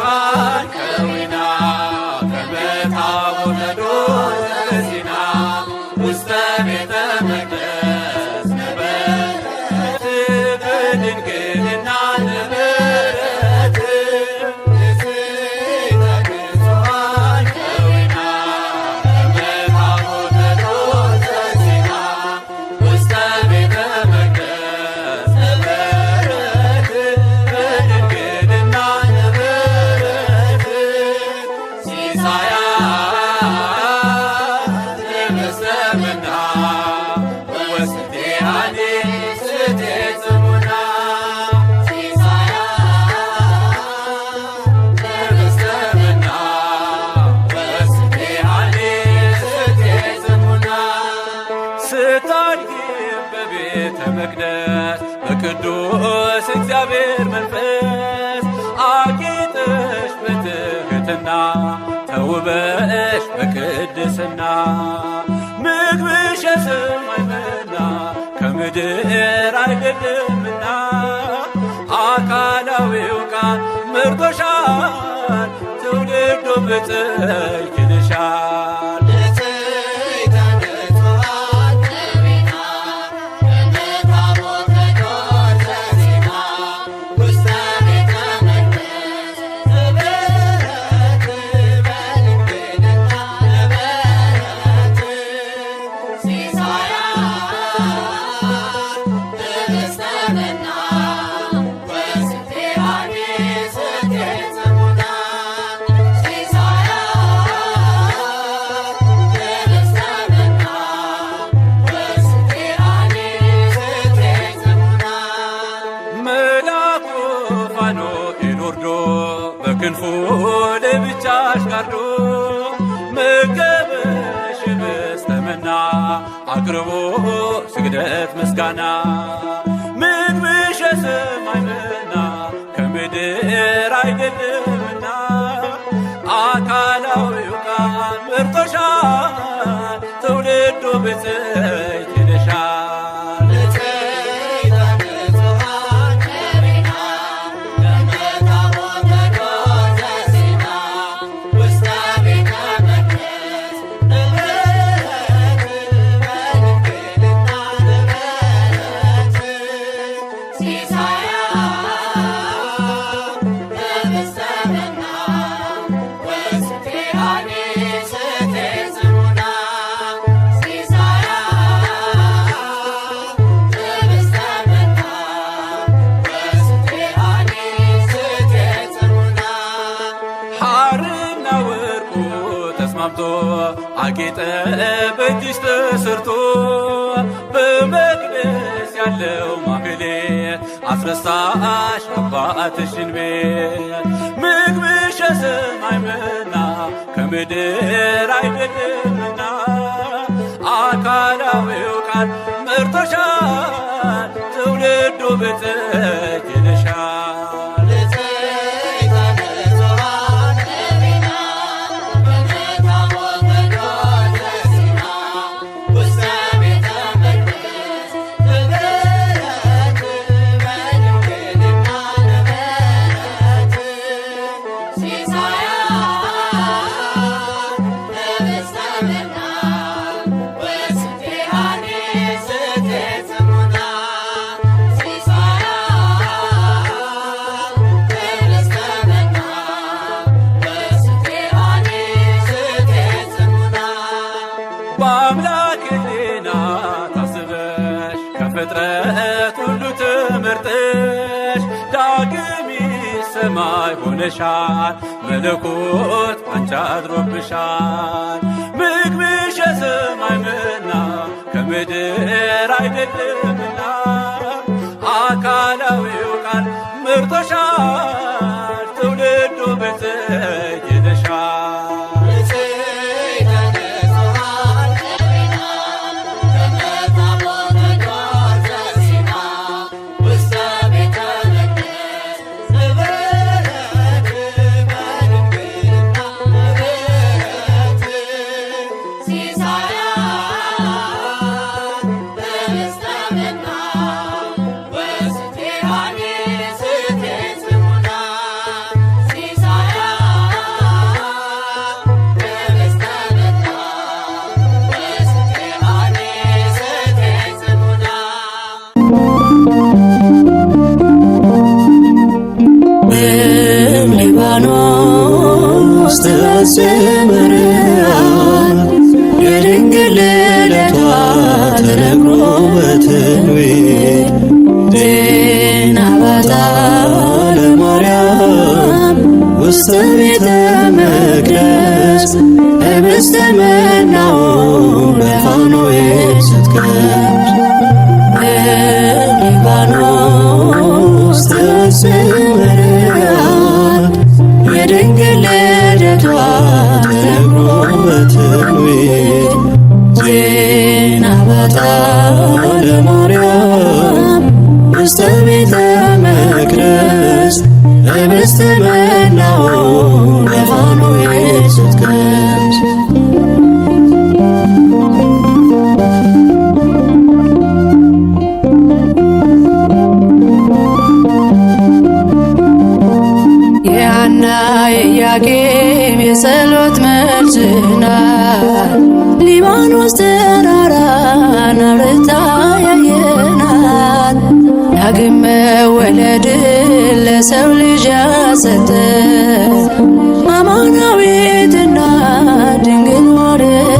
ብዙኃን ከዊና ከመ ታቦተ ዘሲና ውስተ ቤተ መቅደስ ነበረት በድንግልና ነበረት ብዙኃን ከዊና ከመ ታቦተ ዘሲና ውስተ ቤተ መቅደስ ነበረት በድንግልና ነበረት ሲሳያ በቤተ መቅደስ በቅዱስ እግዚአብሔር መንፈስ አጌጠሽ በትሕትና ተውበሽ በቅድስና ምግብሽ የሰማይ መና ከምድር አይደለምና አካላዊው ቃል መርጦሻል ትውልዱ ብፅዕት ይልሻል። በክንፉ ለብቻሽ ጋርዶ መገበሽ በስተመና አቅርቦ ስግደት ምስጋና ምግብሽ የሰማይ መና ከምድር አይደለምና አካላዊው ቃል መርጦሻል ትውልዱ ብፅዕት ይልሻል። አጌጠ በእጅሽ ተሰርቶ በመቅደስ ያለው ማህሌት አስረሳሽ አባትሽን ቤት ምግብሽ የሰማይ መና ከምድር አይደለምና አካላዊው ቃል መርጦሻል ትውልዱ ብፅዕት ይልሻል። በአምላክ ሕሊና ታስበሽ ከፍጥረት ሁሉ ተመርጠሽ ዳግም ሰማይ ሆነሻል መለኮት ባንቺ አድሮብሻል። ምግብሽ የሰማይ መና ከምድር አይደለምና አካላዊው ቃል መርጦሻል ትውልዱ ብፅዕት ይልሻል። በስተመና ወስቴ አኔ ስቴ ጽሙና ያስመርዓል የድንግል ልደቷ ተነግሮ በትንቢት ዜና በታ ለማርያም ውስተ ቤተ መቅደስ ህብስተ መናውን በፋኖስ ስትቀምስ ሊባኖስ ያስመርዓል የድንግል ልደቷ ተነግሮ በትንቢት ዜና በታ ለማርያም ውስተ ቤተ መቅደስ ህብስተ መናውን በፋኖስ ስትቀምስ የሐና የኢያቄም የጸሎት መልስ ናት ሊባኖስ ተራራን አብርታ ያየናት ዳግም መወለድን ለሰው ልጅ ያሰጠ አማናዊት እናት ድንግል ማርያም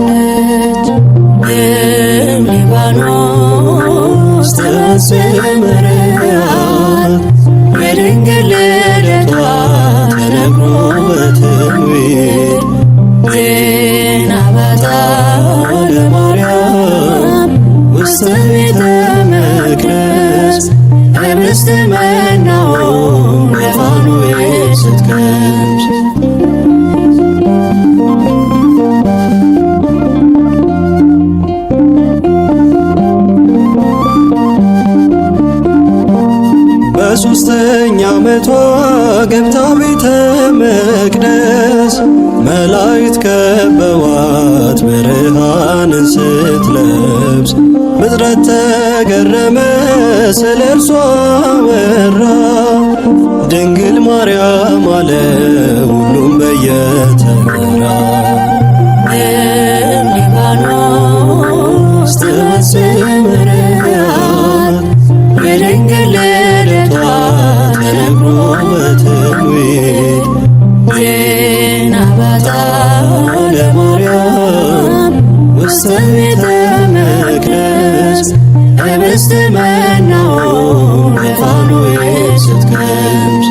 ነች። ሊባኖስ ያስመርዓል የድንግል ልደቷ ተነግሮ በትንቢት ዜና በታ ለማርያም ውስተ ቤተ መቅደስ ህብስተ መናውን በፋኖስ ስትቀምስ በሦስተኛ ዓመቷ ገብታ ቤተ መቅደስ መላእክት ከበዋት ብርሃንን ስትለብስ ፍጥረት ተገረመ ስለ እርሷ አወራ ድንግል ማርያም አለ ሁሉም በየተራ ሊባኖስ ያስመርዓል የድንግል ልደቷ ተነግሮ በትንቢት ዜና በታ ለማርያም ውስተ ቤተ መቅደስ ህብስተ መናውን በፋኖስ ስትቀምስ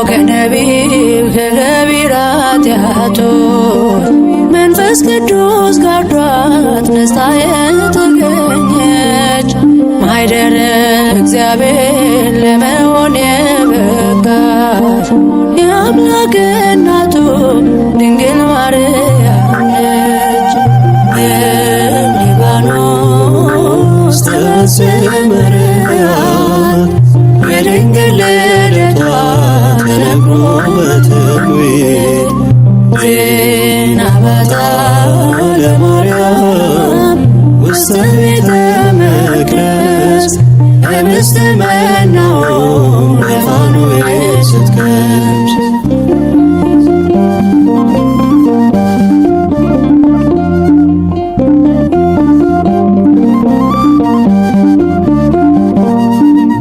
ከነቢብ ከገቢራት ኃጢአቶች መንፈስ ቅዱስ ጋርዷት ነጽታ የተገኘች ማኅደረ እግዚአብሔር ለመሆን የበቃች የአምላክ እናቱ ድንግል ማርያም ነች። ሊባኖስ ያስመርዓል የድንግል ልደቷ ተነግሮ በትንቢት ዜና በታ ለማርያም ውስተ ቤተ መቅደስ ህብስተ መናውን በፋኖስ ስትቀምስ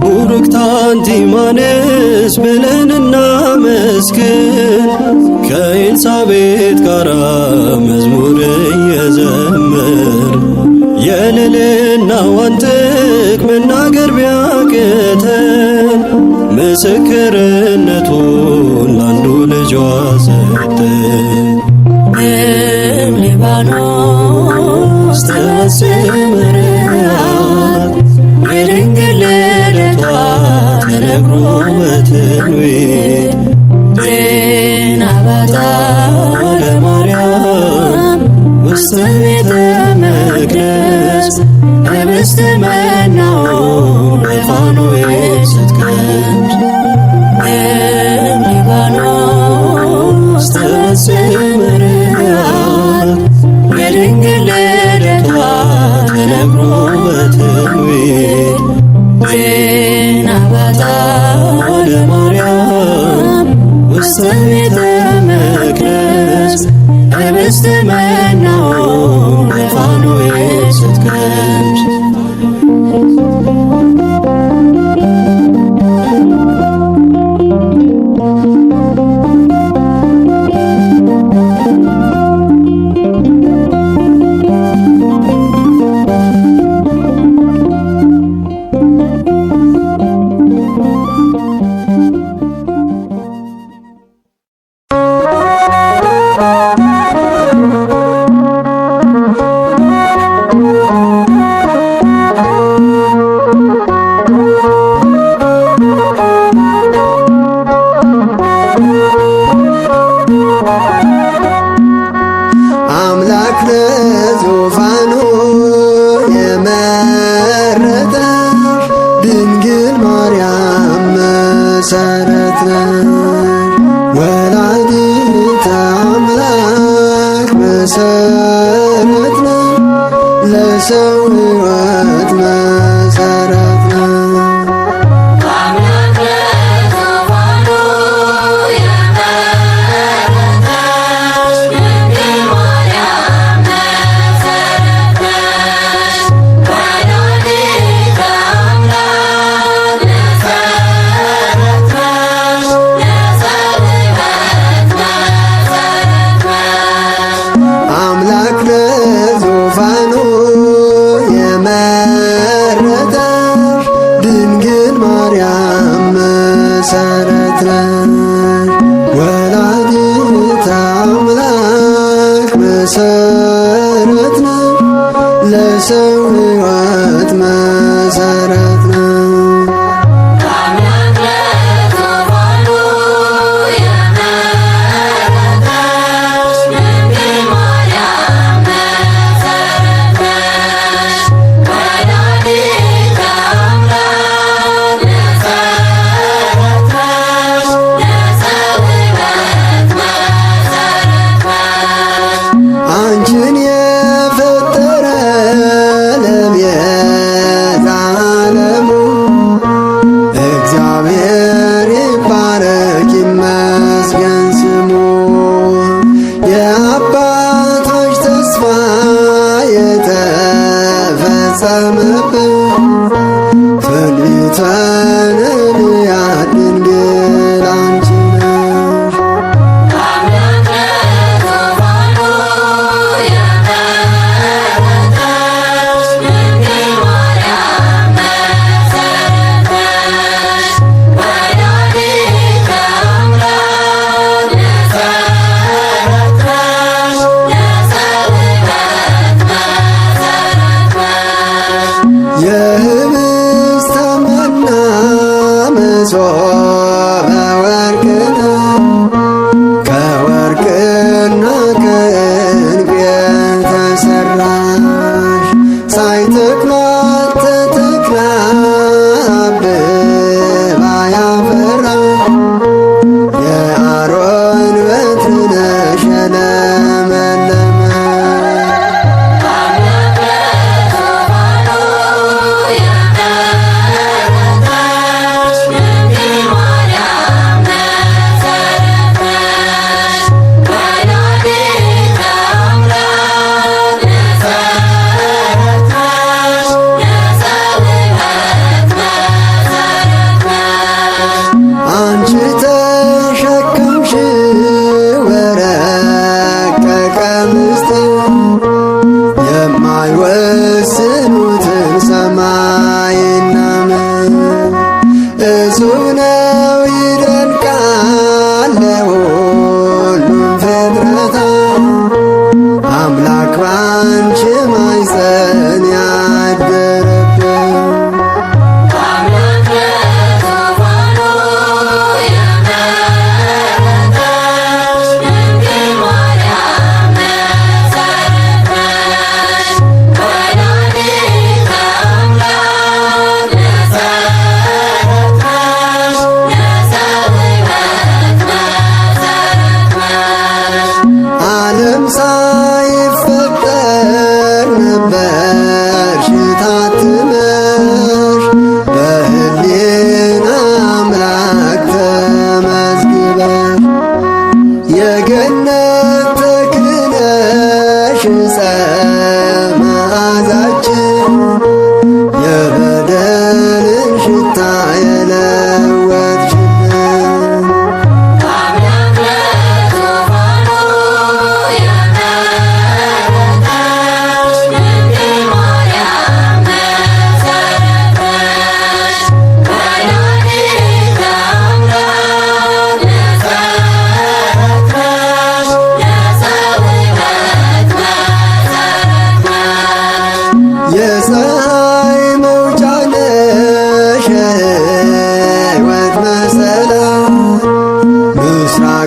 ቡርክት አንቲ እማንስ ብለን እናመስግን ከኤልሳቤጥ ጋራ መዝሙር እየዘመር የልዕልናዋን ጥቅም መናገር ቢያቅተን ምስክርነቱን ላንዱ ልጇ ሰጠን። ሊባኖስ ያስመርዓል የድንግል ልደቷ ተነግሮ በትንቢት ዜና በታ ለማርያም ውስተ ቤተ መቅደስ ህብስተ መናውን በፋኖስ ስትቀምስ ሊባኖስ ያስመርዓል የድንግል ልደቷ ተነግሮ በትንቢት ዜና በታ ለማርያም ውስተ ቤተ መቅደስ ህብስተ መናውን በፋኖስ ለሰው ሕይወት መሰረት ነው። አምላክ ለዙፋኑ የመረጠሽ ድንግል ማርያም መሰረት ነሽ። ወላዲተ አምላክ መሰረት ነሽ። ለሰው ሕይወት መሰረት ነሽ። አምላክ ለዙፋኑ የመረጠሽ ድንግል ማርያም መሰረት ነሽ። ወላዲተ አምላክ መሰረት ነሽ። ለሰው ሕይወት መሰረት ነሽ። አምላክ ለዙፋኑ የመረጠሽ ድንግል ማርያም መሰረት ነሽ። ወላዲተ አምላክ መሰረት ነሽ። ለሰው ሕይወት መሰረት ነሽ። አንቺን የፈጠረ ለቤዛ ዓለሙ እግዚአብሔር ይባረክ ይመስገን ስሙ። የአባቶች ተስፋ የተፈጸመበት ትንቢተ ነቢያት ድንግል አንቺ ነሽ። አምላክ ለዙፋኑ የመረጠሽ ድንግል ማርያም መሰረት ነሽ። ወላዲተ አምላክ መሰረት ነሽ። ለሰው ሕይወት መሰረት ነሽ።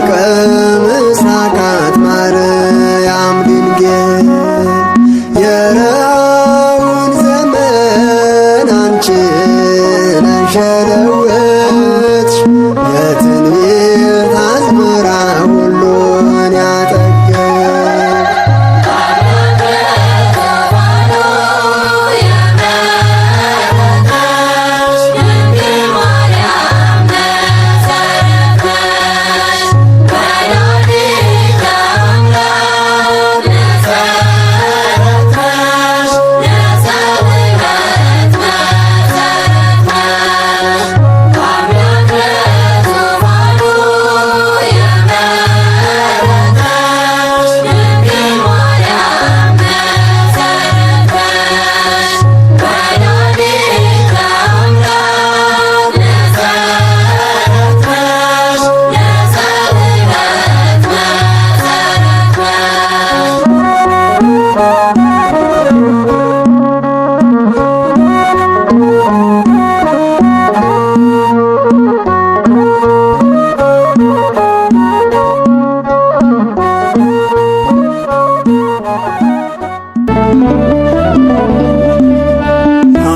ከምስራቃት ማርያም ድንግል የረሃቡን ዘመን አንቺ ነሽ የለወጥሽ የትንቢት አዝመራ ሁሉን ያጠገብሽ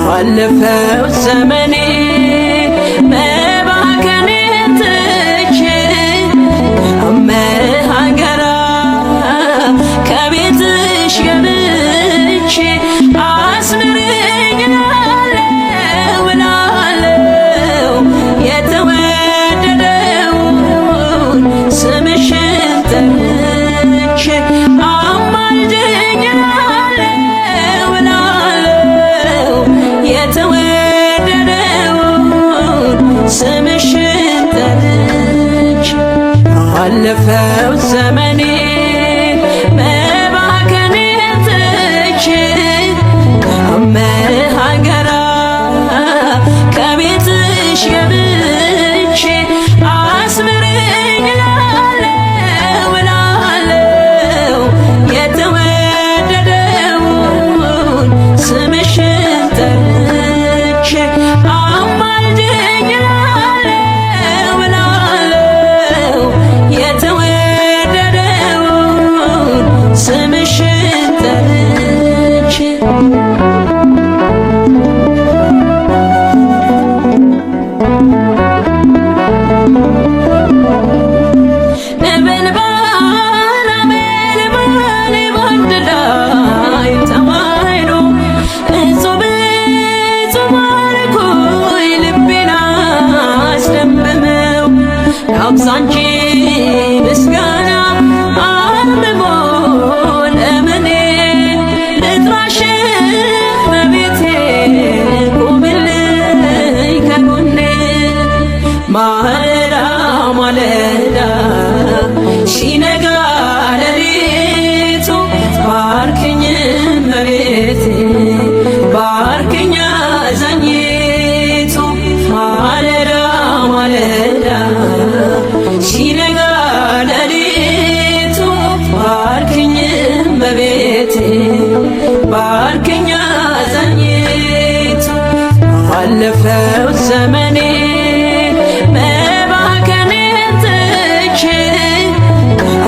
ባለፈው ዘመኔ መባከኔን ትቼ አመሃገራ ከቤትሽ ገብቼ አስምረኝ እላለሁ እላለሁ የተወደደውን ስምሽን ጠርቼ አማልደኝ እላለሁ እላለሁ የተወደደውን ስምሽን ጠርቼ አለፈው ዘመኔ መባከኔን ትቼ አመሃገራ ከቤትሽ ገብቼ አስምረኝ እላለሁ እላለሁ የተወደደውን ስምሽን ጠርቼ አማልደኝ እላለሁ እላለሁ የተወደደውን ስምሽን ጠርቼ ነበልባል ነበልባል በአንድ ላይ ተዋህዶ እጹብ እጹብ አልኩኝ ልቤን አስደመመው ላብዛ እንጂ ምስጋና አርምሞ ለምኔ ልጥራሽ በቤቴ ቁምልኝ ከጎኔ ማለዳ ማለዳ ሲነጋ ሌሊቱ ባርክኝ እመቤቴ ባርክኝ አዛኝቱ ማለዳ ማለዳ ሲነጋ ሌሊቱ ባርክኝ እመቤቴ ባርክኝ አዛኝቱ አለፈው ዘመኔ መባከኔን ትቼ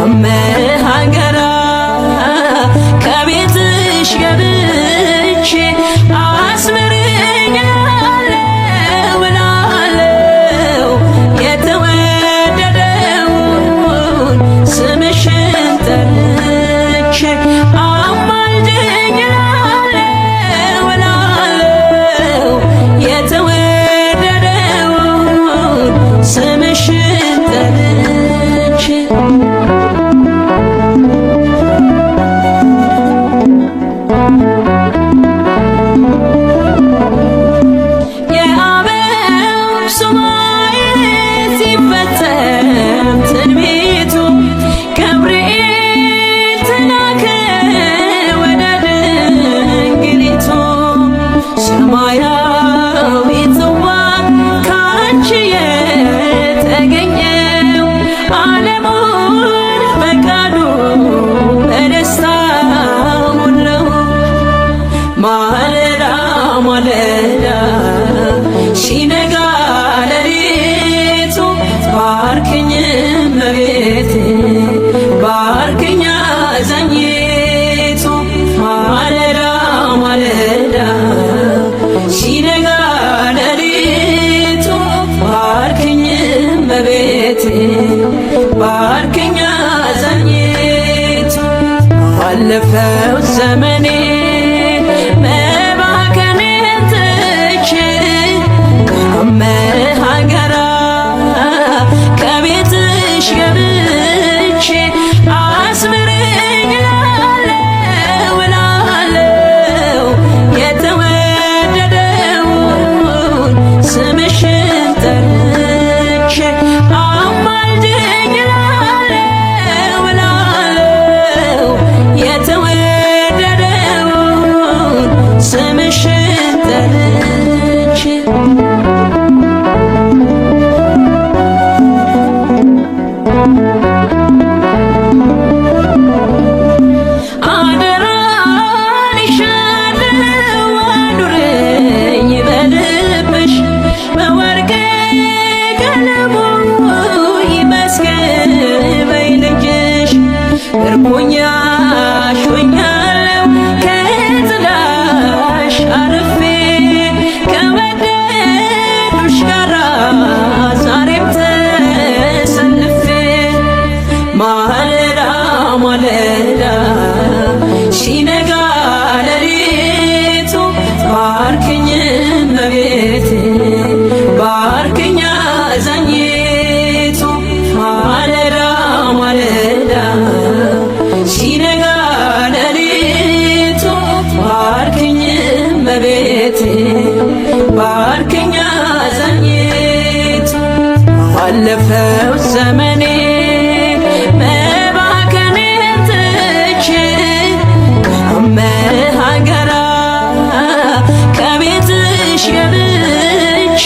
አመሃገራ ከቤትሽ ገብቼ አስምረኝ እላለሁ እላለሁ የተወደደውን ስምሽን ጠርቼ አማልደኝ እላለሁ እላለሁ የተወደደውን ስምሽን ጠርቼ ባርክኛ አዛኝቱ ባለፈው ዘመኔ መባከኔን ትቼ ከመሃገራ ከቤትሽ ገብቼ አስምረኝ እላለሁ እላለሁ የተወደደውን ስምሽን ጠርቼ አማልጅኝ እላለሁ እላለሁ የተወደደውን ስምሽን ጠርቼ አደራልሻለሁ አኑረኝ በልብሽ በወርቅ ቀለሙ ይመስገን በይ ልጅሽ ምርኮኛሽ ሆኛለሁ ከጥላሽ አርፌ ከወደዱሽ ጋራ ዛሬም ተሰልፌ ማለዳ ማለዳ ሲነጋ ሌሊቱ ባርክኝ እመቤቴ ባርክኝ አዛኝቱ ማለዳ ማለዳ ሲነጋ ሌሊቱ ባርክኝ እመቤቴ ባርክኝ አዛኝቱ ባለፈው ዘመኔ መባከኔን ትቼ ከመሃገራ ከቤትሽ ገብቼ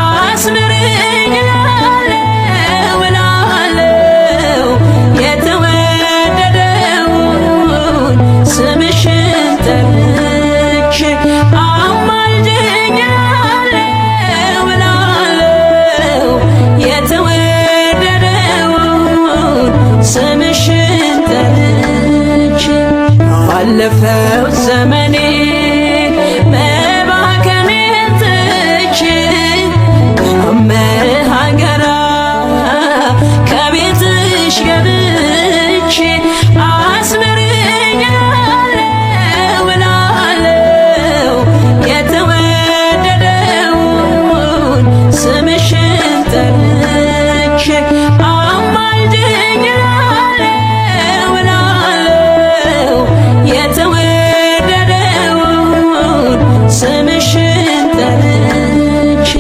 አስምረኝ እላለሁ እላለሁ የተወደደውን ስምሽን ጠርቼ አማልጅኝ እላለሁ እላለሁ የተወደደውን ስምሽን ጠርቼ ባለፈው ዘመኔ መባከኔን ትቼ ከመሃገራ ከቤትሽ ገብቼ አስምረኝ እላለሁ እላለሁ የተወደደውን ስምሽን ጠርቼ አማልጅኝ እላለሁ እላለሁ የተወደደውን ስምሽን ጠርቼ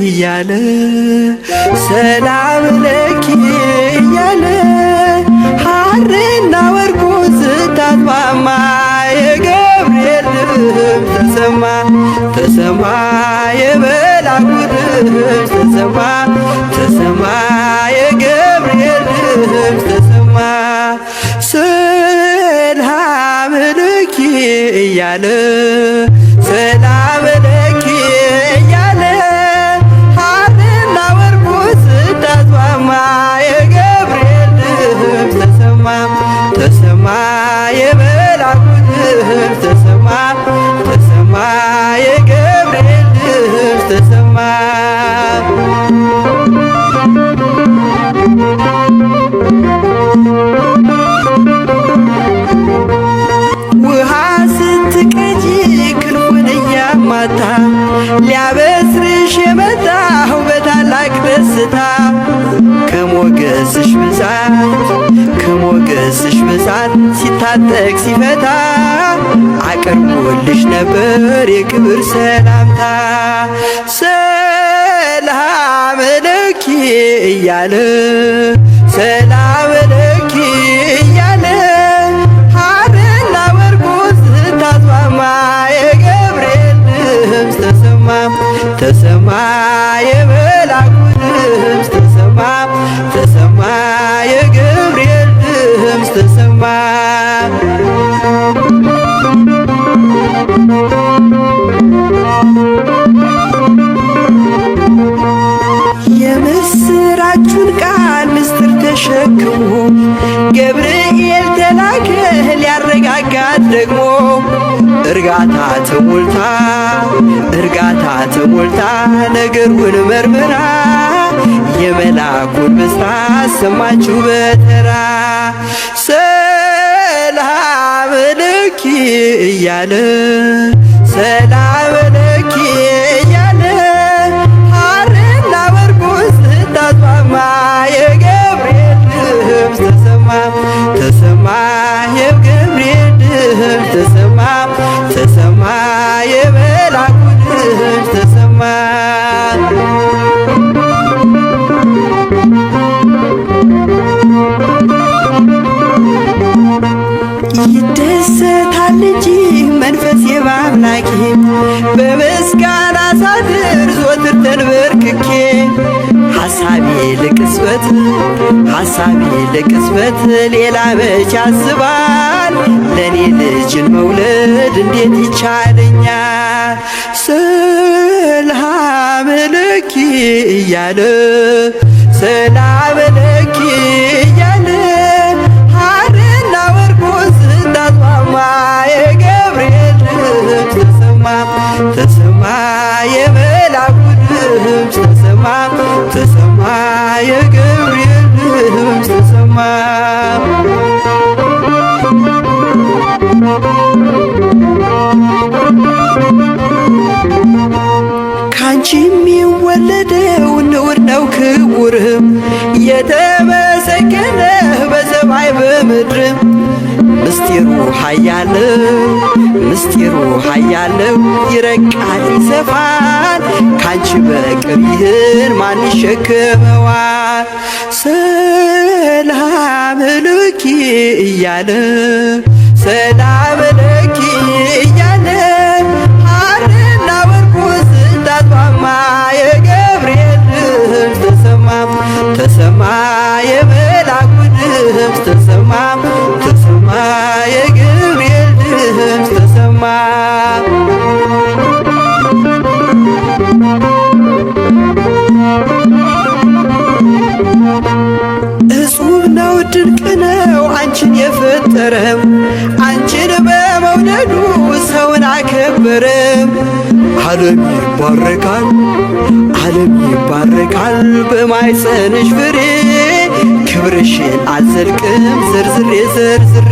እያለ ሰላም ለኪ እያለ ሐርና ወርቁ ስታስማማ የገብርኤል ድምፅ ተሰማ ተሰማ የመላኩ ድምፅ ተሰማ ተሰማ የገብርኤል ድምፅ ተሰማ ሰላም ለኪ እያለ ሰላም ለኪ እያለ ሐርና ወርቁ ስታስማማ የገብርኤል ድምፅ ተሰማ ተሰማ የመላኩ ድምፅ ተሰማ ተሰማ የገብርኤል ድምፅ ተሰማ ውሃ ስትቀጂ ከሞገስሽ ብዛት ሲታጠቅ ሲፈታ አቅርቦልሽ ነበር የክብር ሰላምታ። ሰላም ለኪ እያለ ሰላም ለኪ እያለ ሐርና ወርቁን ስታስማማ የገብርኤል ድምፅ ተሰማ የመላኩ ድምፅ ተሰማ የገብርኤል ድምፅ ተሰማ። የምስራቹን ቃል ምስጢር ተሸክሞ ገብርኤል ተላከ ሊያረጋጋት ደግሞ እርጋታ ተሞልታ ነገሩን መርምራ የመልአኩን ብስራት ሰማችሁ በተራ። ሰላም ለኪ እያለ ሰላም ለኪ እያለ ሐርና ወርቁን ስታስማማ የገብርኤል ድምፅ ተሰማ የገብርኤል ድምፅ ተሰማ የመልአኩ ድምፅ ተሰማ። ይደሰታል እንጂ መንፈሴ በአምላኬ በምስጋና ሳድር ዘወትር ተንበርክኬ ሐሳቤ ለቅጽበት ሌላ መች ያስባል ለኔ ልጅን መውለድ እንዴት ይቻለኛል። ሰላም ለኪ እያለ ሰላም ለኪ እያለ ሐርና ወርቁን ስታስማማ የገብርኤል ድምፅ ተሰማ የመልአኩ ድምፅ ተሰማ የገብርኤል ድምፅ ተሰማ። ካንቺ የሚወለደው ንዑድ ነው ክቡርም የተመሰገነ በሰማይ በምድርም ምስጢሩ ኃያለው ይረቃል ይሰፋል ካንቺ በቀር ይህን ማን ይሸከመዋል። ሰላም ለኪ እያለ ሰላም ለኪ እያለ ሐርና ወርቁን ስታስማማ የገብርኤል ድምፅ ተሰማ የመልአኩ ድምፅ ተሰማ የገብርኤል ድምፅ ተሰማ። እጹብ ነው ድንቅ ነው አንቺን የፈጠረም አንቺን በመውደዱ ሰውን አከበረም። ዓለም ይባረካል በማኅፀንሽ ፍሬ ክብርሽን አልዘልቅም ዘርዝሬ።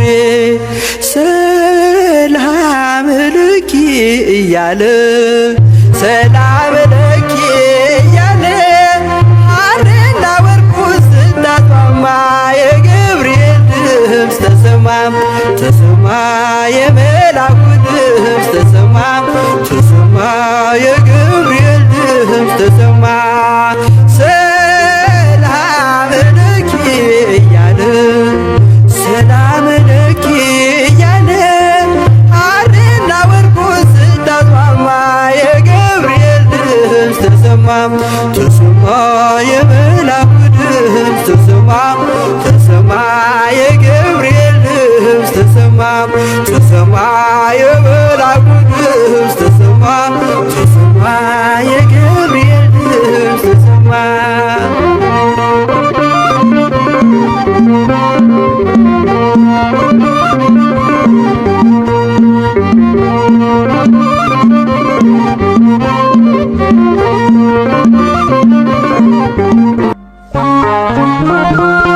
ሰላም ለኪ እያለ ሰላም ለኪ እያለ ሐርና ወርቁን ስታስማማ የገብርኤል ድምፅ ተሰማ የመልአኩ ድምፅ ተሰማ የገብርኤል ድምፅ ተሰማ። ሰላም ለኪ እያለ ሰላም ለኪ እያለ ሐርና ወርቁን ስታስማማ የገብርኤል ድምፅ ተሰማ የመልአኩ ድምፅ ተሰማ የገብርኤል ድምፅ ተሰማ የመልአኩ ድምፅ ተሰማ የገብርኤል ድምፅ ተሰማ። Thank you.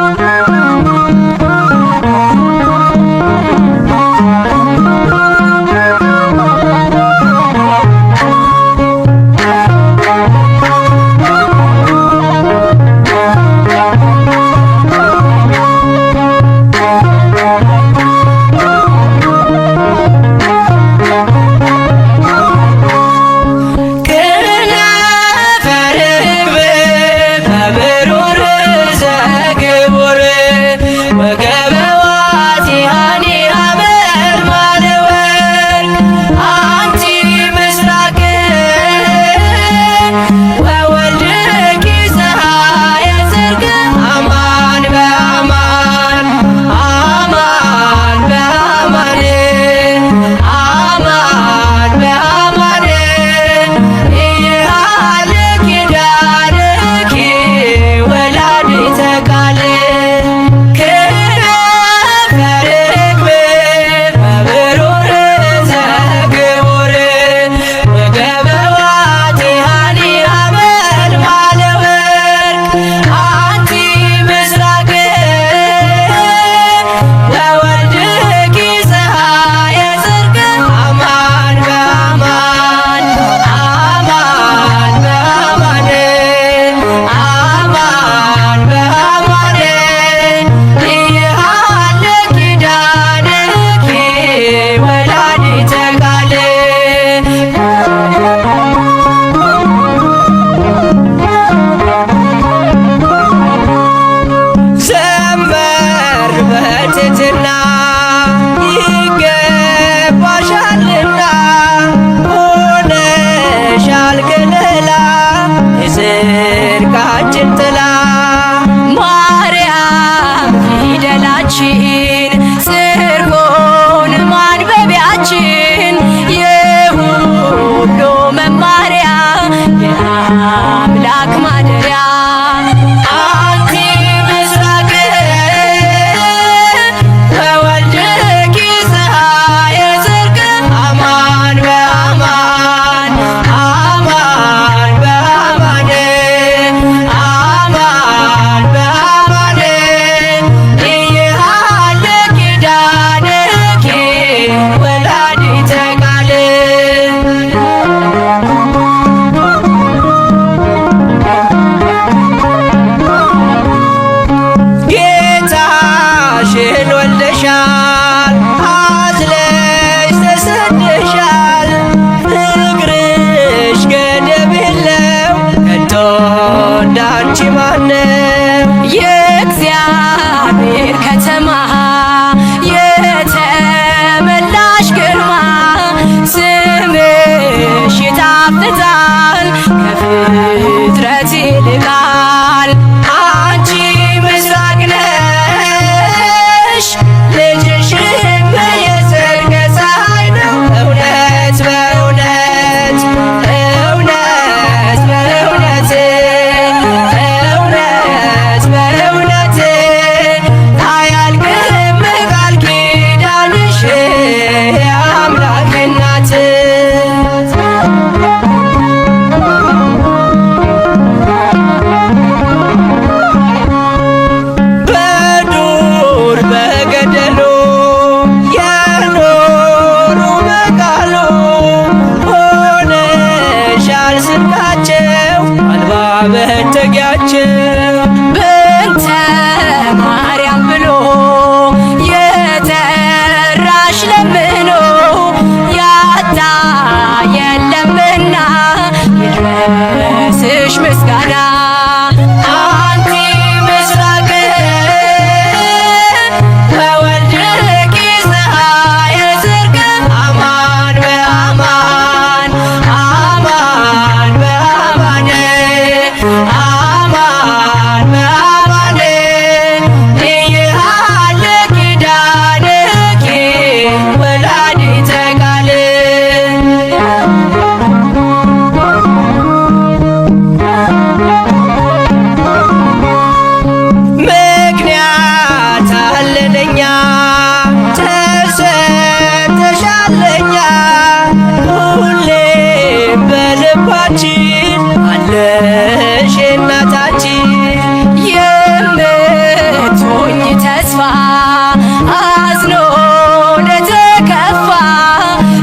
መጽሐፋችን ጽርቁን ማንበቢያችን የሁሉ መማሪያ የአምላክ ማደሪያ አንቲ ምስራቅ ወወልድኪ ፀሐየ ጽድቅ አማን በአማን አማን በአማን አማን በአማን ኢየሃለ ኪዳንኪ ወላዲተ ቃል ጌታሽን ወልደሻል አዝለሽ ተሰደሻል ፍቅርሽ ገደብ የለው ከቶ እንዳንቺ ማነው የእግዚአብሔር ከተማ የተመላሽ ግርማ ስምሽ ይጣፍጣል ከፍጥረት ይልቃል አንቺ ምስራቅ ነሽ ልጅሽም የጽድቅ ፀሐይ ነው እውነት በእውነት እውነት በእውነት እውነት በእውነት አያልቅም ቃል ኪዳንሽ የአምላክ እናት በዱር በገደሉ የኖሩ በቃሉ ሆነሻል ስንቃቸው አልባ መጠጊያቸው በእንተ ማርያም ብሎ የጠራሽ ለምኖ ያጣ የለምና ይድረስሽ ምስጋና አንቲ ምስራቅ ወወልድኪ ፀሐየ ጽድቅ አማን በአማን አማን በአማን አማን በአማን ኢየሃለ ኪዳንኪ ወላዲተ ቃል ምክንያት አለለኛ ተሰጥተሻለኛ ሁሌም በልባችን አለሽ እናታችን የምትሆኝ ተስፋ አዝኖ ለተከፋ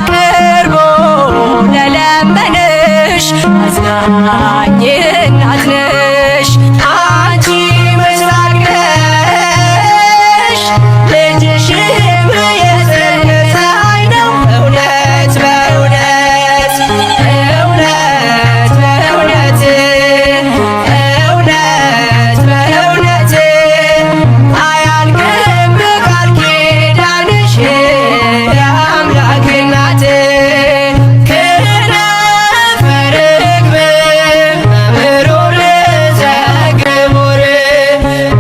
ቀርቦ ለለመነሽ አዝናኝ እናት ነሽ አንቺ ምስራቅ ነሽ ልጅሽም የጽድቅ ፀሐይ ነው እውነት በእውነት እውነት በእውነት እውነት በእውነት አያልቅም ቃል ኪዳንሽ የአምላክ እናት ክነፈ ርግብ መምህሩር ዘግቡር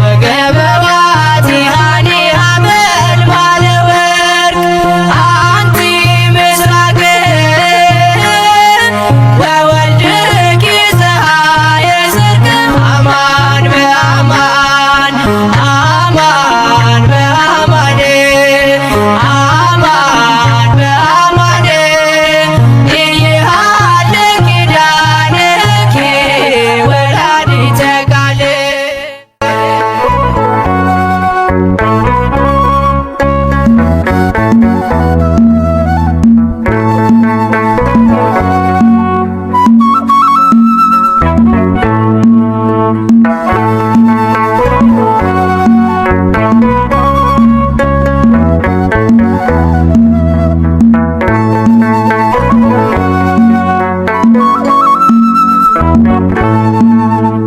ወገበዋት ሃኒሃ መልማለ ወርቅ አንቲ ምስራቅ ወወልድኪ ፀሐየ ጽድቅ አማን በአማን አማን በአማን አማን በአማን ኢየሃለ ኪዳንኪ ወላዲተ ቃል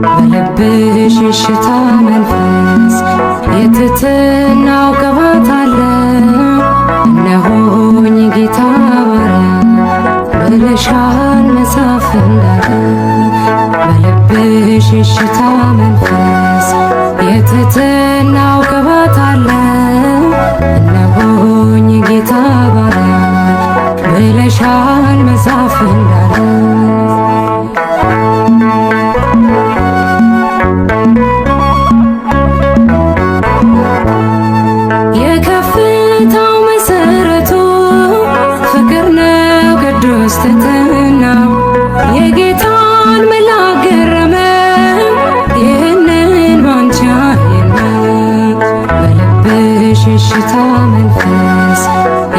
በልብሽ ሽታ መንፈስ የትትናው ቅባት አለ እነሆኝ ጌታ ባሪያ ብለሻል መጽሐፍ እንዳለ በልብሽ ሽታ መንፈስ የትትናው ቅባት አለ እነሆኝ ጌታ ባሪያ ብለሻል መጽሐፍ እንዳለ የከፍታው መሰረቱ ፍቅር ነው ቅዱስ ትሕትና የጌታን መልአክ ገረመው ይህንን ባንቺ አየና በልብሽ እሽታ መንፈስ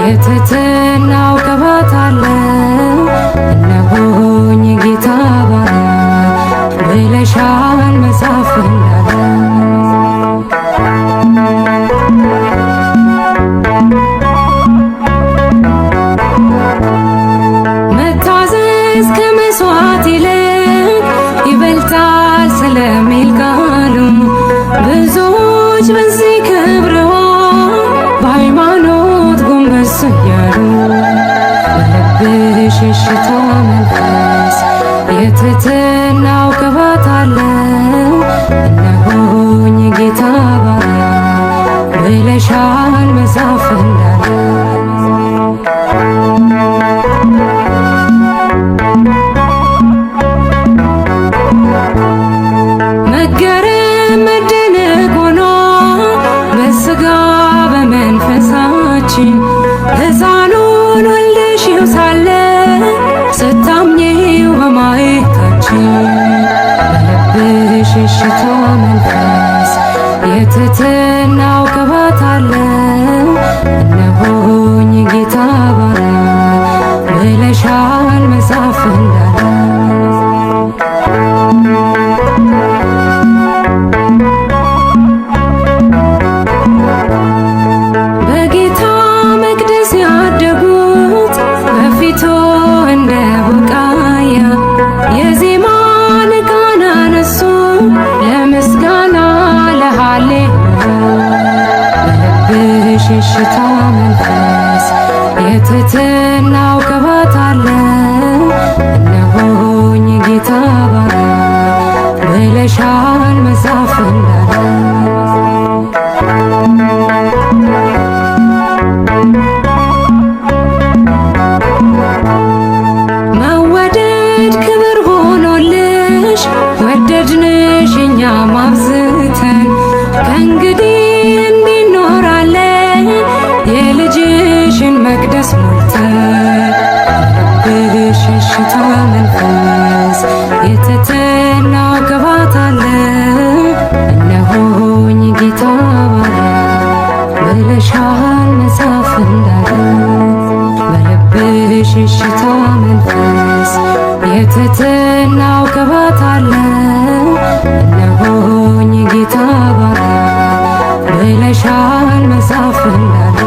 የትሕትናው ቅባት አለው እነሆኝ ጌታ ባሪያ ብለሻል መጽሐፍ እንዳለ መታዘዝ ከመስዋዕት ይልቅ ይበልጣል ስለሚል ቃሉ ብዙዎች በዚህ ከብረዋል በሃይማኖት ጎንበስ እያሉ በልብሽ እሽታ መንፈስ የትሕትናው ቅባት አለው እነሆኝ ጌታ ባሪያ ብለሻል መጽሐፍ እንዳለ መገረም መደነቅ ሆኖ በሥጋ በመንፈሳችን ሕፃኑን ወልደሽው ሳለ ስታምኚው በማየታችን በልብሽ እሽታ መንፈስ የትሕትናው ቅባት አለው እነሆኝ ጌታ ባሪያ ብለሻል መጽሐፍ እንዳለ በጌታ መቅደስ ያደጉት በፊቱ እንደ ቡቃያ የዜማን ዕቃን አነሱ ለምስጋና ለሃሌሉያ በልብሽ እሽታ መንፈስ የትሕትናው ቅባት አለው እነሆኝ ጌታ ባሪያ ብለሻል መጽሐፍ እንዳለ መወደድ ክብር ሆኖልሽ ወደድንሽ እኛም አብዝተን ከእንግዲህ እንዲኖራለን የልጅሽን መቅደስ ሞልተን በልብሽ እሽታ መንፈስ የትሕትናው ቅባት አለው እነሆኝ ጌታ ባሪያ ብለሻል መጽሐፍ እንዳለ በልብሽ እሽታ መንፈስ የትሕትናው ቅባት አለው እነሆኝ ጌታ ባሪያ ብለሻል መጽሐፍ እንዳለ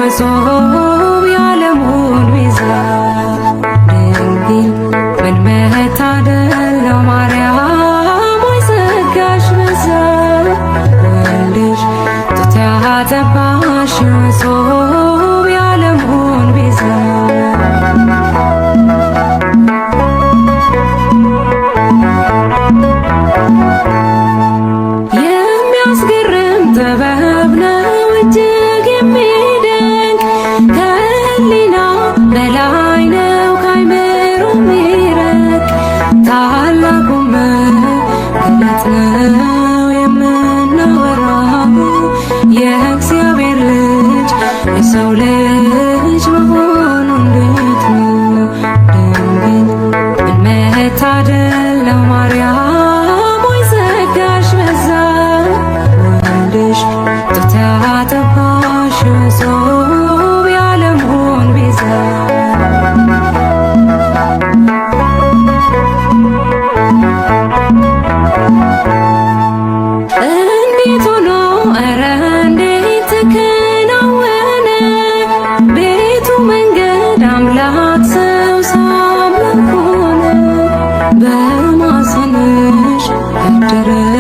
እጹብ የዓለሙን ቤዛ ድንግል ምን መታደል ነው ማርያም ሆይ ጸጋሽ በዛ ወልድሽ ጡት ያጠባሽ እጹብ የዓለሙን ቤዛ የሚያስገርም ጥበብ ነው እጅግ የሚደንቅ ከሕሊና በላይ ነው ከአእምሮ የሚረቅ ታላቁም መገለጥ ነው የምናወራው የሰው ልጅ መሆኑ እንዴት ነው ድንግል ምን መታደል ነው ማርያም ወይ ጸጋሽ በዛ ወልድሽ ጡት ያጠባሽ ጾም የዓለሙን ቤዛ እንዴት ሆኖ ኧረ እንዴት ተከናወነ ቤቱ መንገድ አምላክ ሰው ሳምላክ ሆነ በማኅፀንሽ ያደረው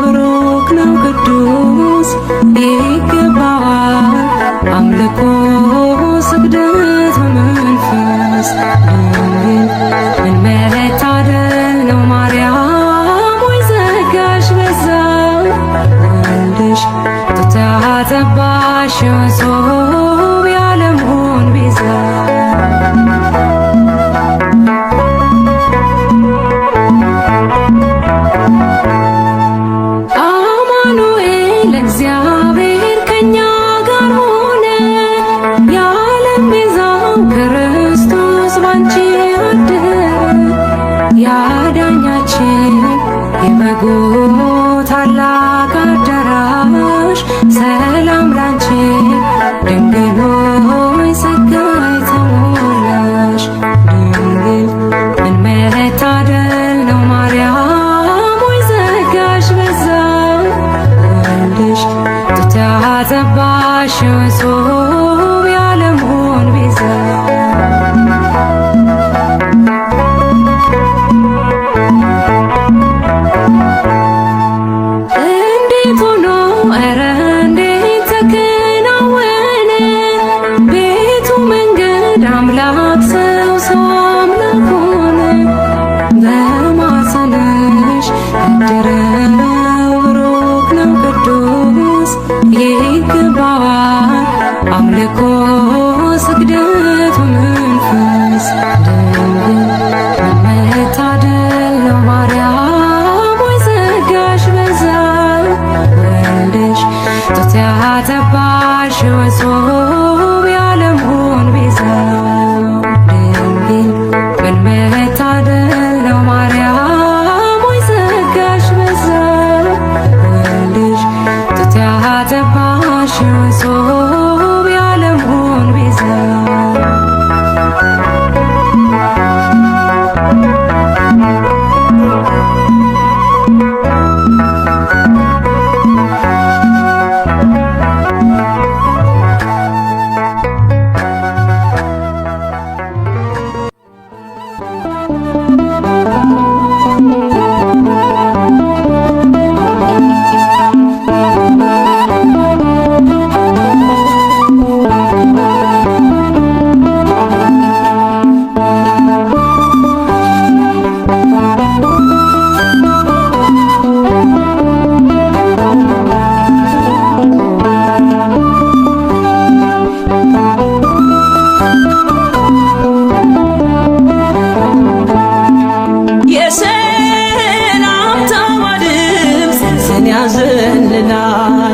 ብሩክ ነው ቅዱስ ይገባዋል አምልኮ ስግደት በመንፈስ ድንግል ምን መታደል ነው ማርያም ወይ ጸጋሽ በዛ ወልድሽ ጡት ያጠባሽ ጾም የዓለሙን ቤዛ አማኑኤል እግዚአብሔር ከኛ ጋር ሆነ የዓለም ቤዛው ክርስቶስ ባንቺ አደረ ያዳኛችን የበጉ ታላቅ አዳራሽ ሰላም ላንቺ ድንግል ሆይ ጸጋ የተሞላሽ ድንግል ምን መታደል ነው ማርያም ወይ ጸጋሽ በዛ ወልድሽ ጡት ያጠባሽ ጾም የዓለሙን ቤዛ እንዴት ሆኖ ኧረ እንዴት ተከናወነ ቤቱ መንገድ አምላክ ሰው አምላክ ሆነ በማኅፀንሽ ያደረው ብሩክ ነው ቅዱስ ይገባዋል አምልኮ ስግደት በመንፈስ ድንግል ምን መታደል ነው ማርያም ወይ ጸጋሽ በዛ ወልድሽ ጡት ያጠባሽ ጾም የዓለሙን ቤዛ ድንግል ምን መታደል ነው ማርያም ወይ ጸጋሽ በዛ ወልድሽ ጡት ያጠባሽ ጾም የዓለሙን ቤዛ ያዘንላል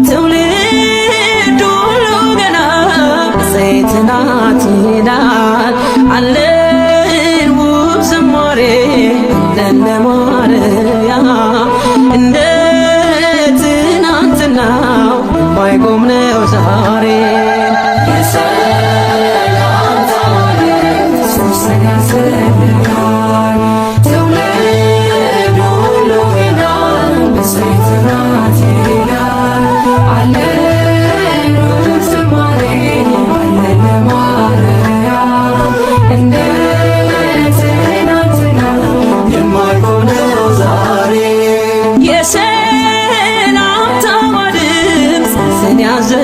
ትውልድ ሁሉ ገና ዘይትናት ይላል አለን ውብ ዝማሬ እንደ ማርያም እንደ ትናንትናው የማይቆም ነው ዛሬ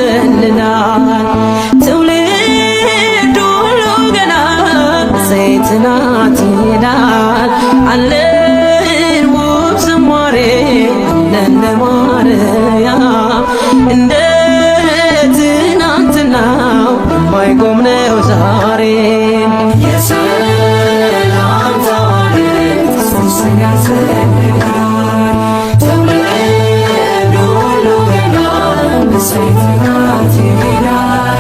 ያዘንላል ትውልድ ሁሉ ገና ዘይትናት ይላል አለን ውብ ዝማሬ እንደ ማርያም እንደ ትናንትናው የማይቆም ነው ዛሬ የሰላም ታሪክ ሶስተኛ ያዘንላል ትውልድ ሁሉ ገና ዘይትናት ይላል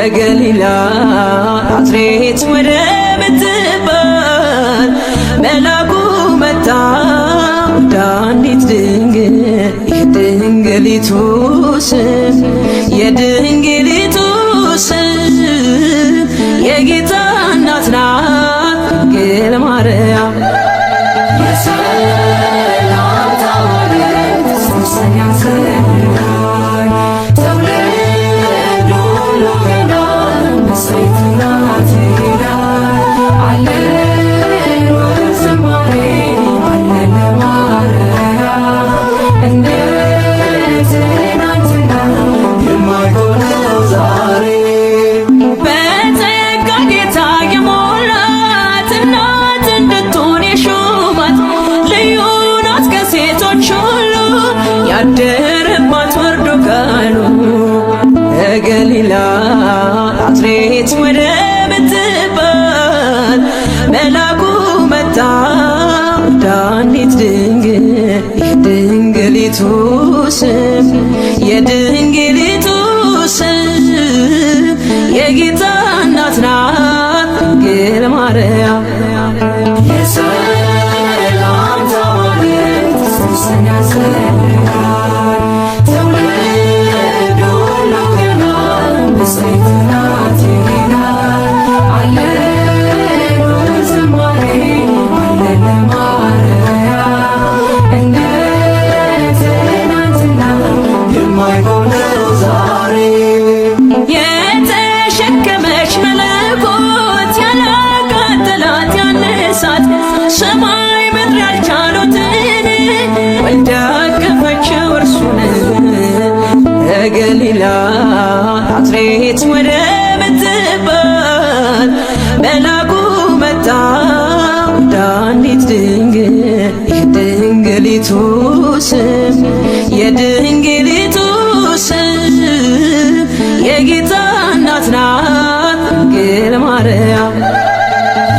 ከገሊላ ናዝሬት ወደ ምትባል መልአኩ መጣ ወደ አንዲት ድንግል የድንግሊቱ ስም የድንግሊቱ ስም የጌታ እናት ናት ድንግል ማርያም። የሰላምታ መሬት ሶስተኛ ሰማይ ተወልዶ ለገና በሰይፍ ናት ይላል አለን ወዝማሬ አለን ለማርያም እንደ ትናንትና የማይሆነው ዛሬ በጸጋ ጌታ የሞላት እናት እንድትሆን የሾማት ልዩ ናት ከሴቶች ሁሉ ያደረባት ወርዶ ቃሉ ከገሊላ ናዝሬት ወደ ምትባል መልአኩ መጣ ወደ አንዲት ድንግል የድንግሊቱ ስም የድንግሊቱ ስም የጌታ እናት ናት ድንግል ማርያም። የሰላምታ መሬት ሶስተኛ ሰማይ ተወልዶ ለገና በሰይፍ ናት ይላል አለን ወዝማሬ አለን ለማርያም እንደ ትናንትና የማይሆነው ዛሬ የተሸከመች መለኮት ያላቃጠላት ያነሳት ሰማይ ምድር ያልቻሉትን ወልዳ አቀፈችው እርሱን ከገሊላ ናዝሬት ወደ ምትባል መልአኩ መጣ ወደ አንዲት ድንግል የድንግሊቱ ስም የድንግሊቱ ስም የጌታ እናት ናት ድንግል ማርያም።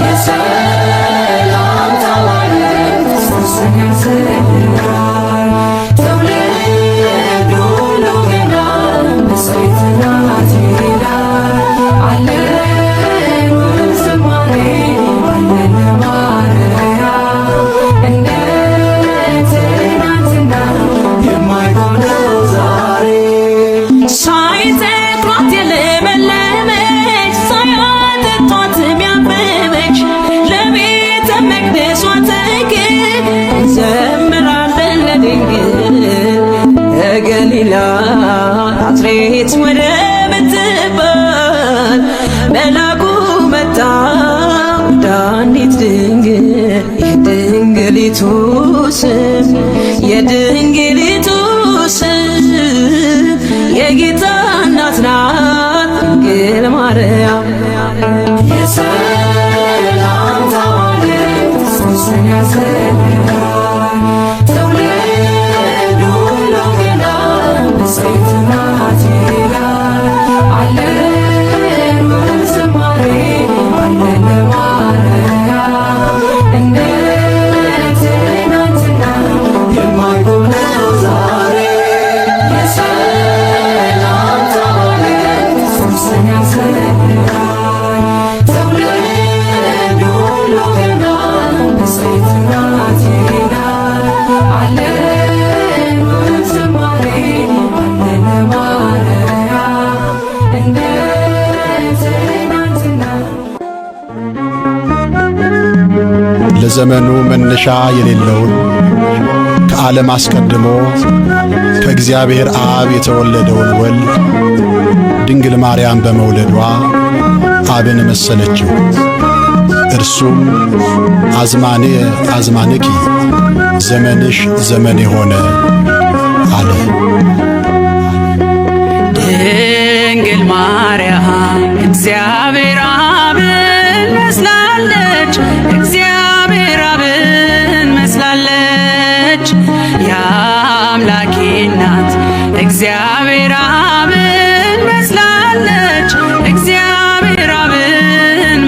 የሰላምታ መሬት ሶስተኛ ሰማይ ተወልዶ ለገና በሰይፍ ናት ይላል አለን ወዝማሬ አለን ለማርያም እንደ ትናንትና የማይሆነው ዛሬ ሳይተክሏት የለመለመች ሳያጠጧት ያበበች ለቤተ መቅደሷ ተክል እንዘምራለን ለድንግል ከገሊላ ናዝሬት ወደ ምትባል መልአኩ መጣ ወደ አንዲት ድንግል የድንግሊቱ ስም የድንግሊቱ ስም የጌታ እናት ናት ድንግል ማርያም። የሰላምታ መሬት ሶስተኛ ሰማይ ተወልዶ ለገና በሰይፍ ናት ይላል አለን ወዝማሬ አለን ለማርያም እንደ ትናንትና የማይሆነው ዛሬ የሰላምታ መሬት ሶስተኛ ሰማይ ተወልዶ ለገና በሰይፍ ናት ይላል አለን ወዝማሬ አለን ለማርያም እንደ ትናንትና ለዘመኑ መነሻ የሌለውን ከዓለም አስቀድሞ ከእግዚአብሔር አብ የተወለደውን ወልድ ድንግል ማርያም በመውለዷ አብን መሰለችው። እርሱም አዝማኔ አዝማንኪ ዘመንሽ ዘመኔ ሆነ አለ። ድንግል ማርያም እግዚአብሔር አብን መስላለች፣ እግዚአብሔር አብን መስላለች። የአምላኬ እናት እግዚአብሔር አብን መስላለች፣ እግዚአብሔር አብን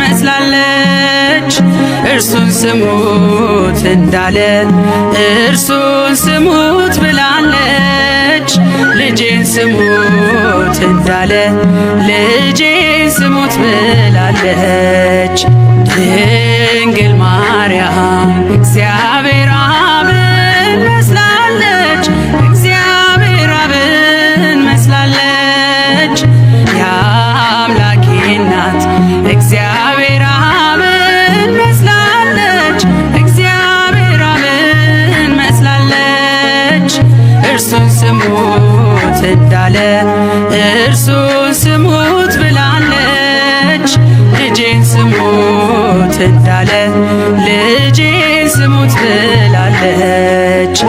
መስላለች። እርሱን ስሙት እንዳለ እርሱን ስሙት ብላለች። ልጄን ስሙት እንዳለ ልጄን ስሙት ብላለች ድንግል ማርያም እግዚአብሔር አብን መስላለች እግዚአብሔር አብን መስላለች የአምላኬ እናት እግዚአብሔር አብን መስላለች እግዚአብሔር አብን መስላለች እርሱን ስሙት እንዳለ እርሱን ስሙት ብላለች ልጄን ስሙት እንዳለ ልጄን ስሙት ብላለች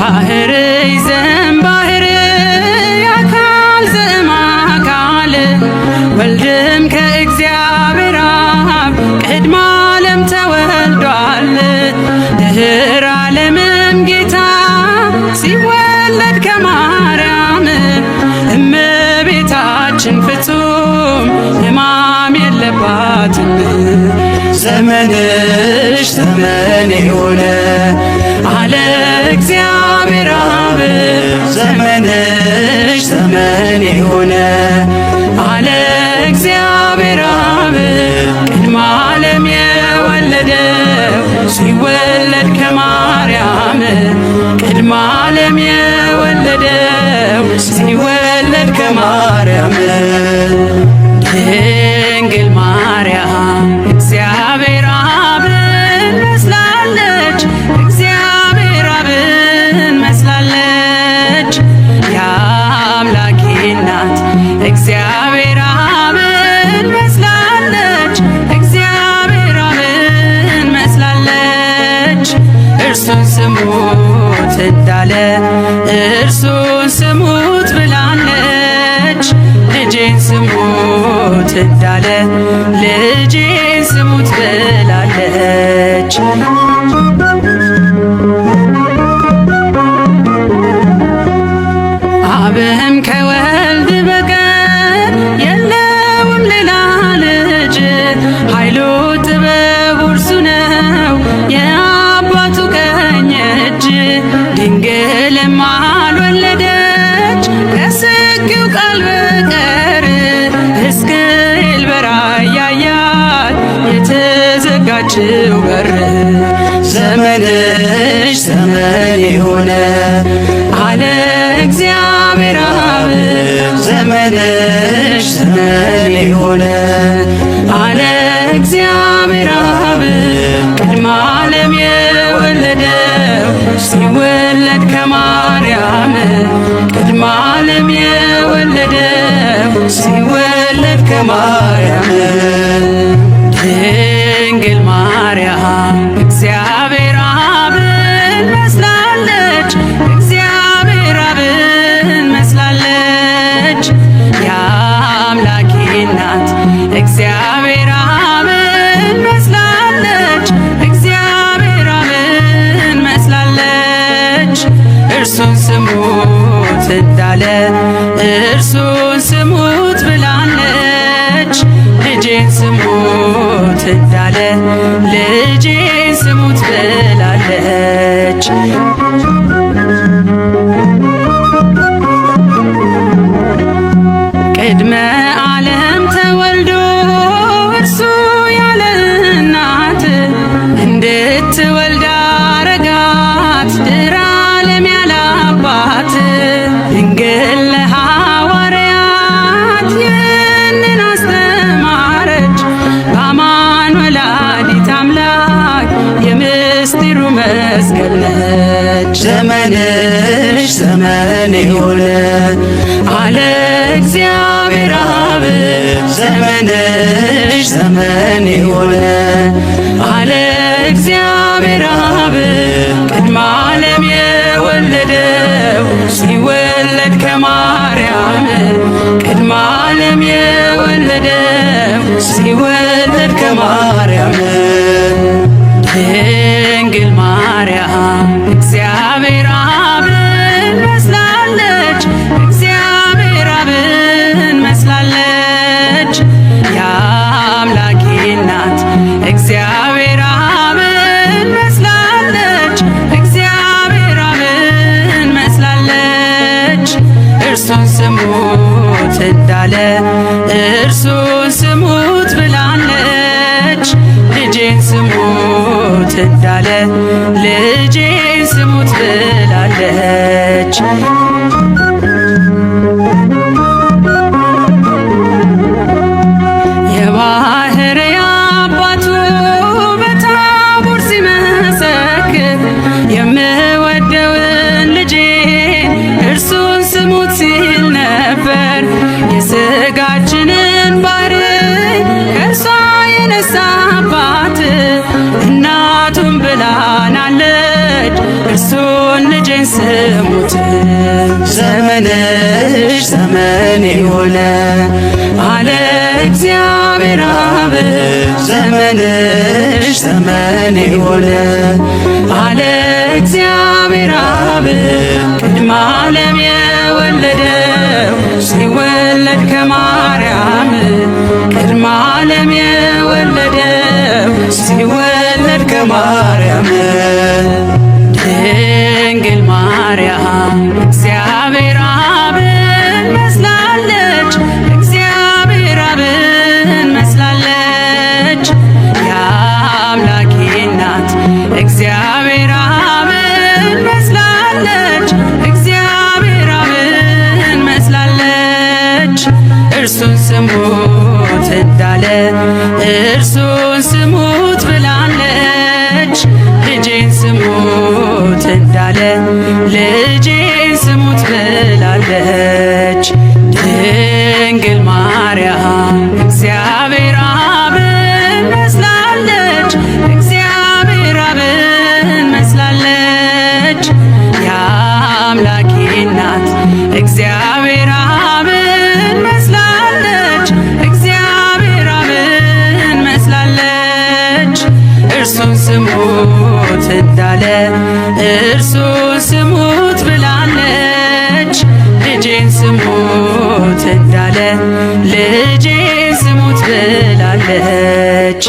ባህር ይዘን ባህር አካል ዘእምአካል ወልድም ከእግዚአብሔር አብ ቅድመ ዓለም ተወልዷል ድኅረ ዓለምም ጌታ ሲወለድ ከማርያም እመቤታችን ፍጹም ሕማም የለባትም ዘመንሽ ዘመን የሆነ አለ እግዚአብሔር አብ ዘመንሽ ዘመን የሆነ አለ እግዚአብሔር አብ ቅድመ ዓለም የወለደው ሲወለድ ከማርያም ቅድመ ዓለም የወለደው ሲወለድ ከማርያም ድንግል ማርያም እግዚአብሔር አብን መስላለች እግዚአብሔር አብን መስላለች የአምላኬ እናት እግዚአብሔር አብን መስላለች እግዚአብሔር አብን መስላለች እርሱን ስሙት እንዳለ እርሱን ስሙት ብላለች ልጄን ስሙት እንዳለ ልጄን ስሙት ብላለች አብም ከወልድ በቀር የለውም ሌላ ልጅ ኃይሉ ጥበቡ እርሱ ነው የአባቱ ቀኝ እጅ ድንግልም አልወለደች ከስጊው ቃል በቀር ሕዝቅኤል በራእይ ያያት የተዘጋችው በር ዘመንሽ ዘመን የሆነ አለ እግዚአብሔር አብ ዘመንሽ ዘመን የሆነ አለ እግዚአብሔር አብ ቅድመ ዓለም የወለደው ሲወለድ ከማርያም ቅድመ ዓለም የወለደው ሲወለድ ከማርያም ድንግል ማርያም እግዚአብሔር አብን መስላለች እግዚአብሔር አብን መስላለች የአምላኬ እናት እግዚአብሔር አብን መስላለች እግዚአብሔር አብን መስላለች እርሱን ስሙት እንዳለ እርሱን ስሙት ብላለች ልጄን ስሙት እንዳለ ልጄን ስሙት ብላለች ቅድመ ዓለም ተወልዶ እርሱ ያለ እናት እንድትወልድ አረጋት ድኅረ ዓለም ያለ አባት ድንግል ለሐዋርያት ይህንን አስተማረች በአማን ወላዲተ አምላክ የምስጢሩ መስቀል ነች ዘመንሽ ዘመን የሆነ አለ እግዚአብሔር አብ ዘመንሽ ዘመን የሆነ አለ እግዚአብሔር አብ ቅድመ ዓለም የወለደው ሲወለድ ከማርያም ቅድመ ዓለም የወለደው ሲወለድ ከማርያም ድንግል ማርያም እግዚአብሔር አብን መስላለች እግዚአብሔር አብን መስላለች የአምላኬ እናት እግዚአብሔር አብን መስላለች እግዚአብሔር አብን መስላለች እርሱን ስሙት እንዳለ እርሱን ስሙት ብላለች። ልጄን ስሙት እንዳለ ልጄን ስሙት ብላለች። የባሕርይ አባቱ በታቦር ሲመሰክር የምወደውን ልጄን እርሱን ስሙት ሲል ነበር። የሥጋችንን ባሕርይ ከእርሷ የነሳባት እናቱን ብላናለች እርሱን ልጄን ስሙት። ዘመንሽ ዘመን የሆነ አለ እግዚአብሔር አብ ዘመንሽ ዘመን የሆነ አለ እግዚአብሔር አብ ቅድመ ዓለም የወለደው ሲወለድ ከማርያም ቅድመ ዓለም የወለደው ሲወለድ ከማርያም ድንግል ማርያም እግዚአብሔር አብን መስላለች እግዚአብሔር አብን መስላለች። የአምላኬ እናት እግዚአብሔር አብን መስላለች እግዚአብሔር አብን መስላለች። እርሱን ስሙት እንዳለ እርሱን ስሙት ብላለች። ልጄን ስሙት እንዳለ ልጄን ስሙት ብላለች። ድንግል ማርያም እግዚአብሔር አብን መስላለች እግዚአብሔር አብን መስላለች። የአምላኬ እናት እግዚአብሔር አብን መስላለች እግዚአብሔር አብን መስላለች። እርሱን ስሙት እንዳለ እርሱን ስሙት ብላለች። ልጄን ስሙት እንዳለ ልጄን ስሙት ብላለች።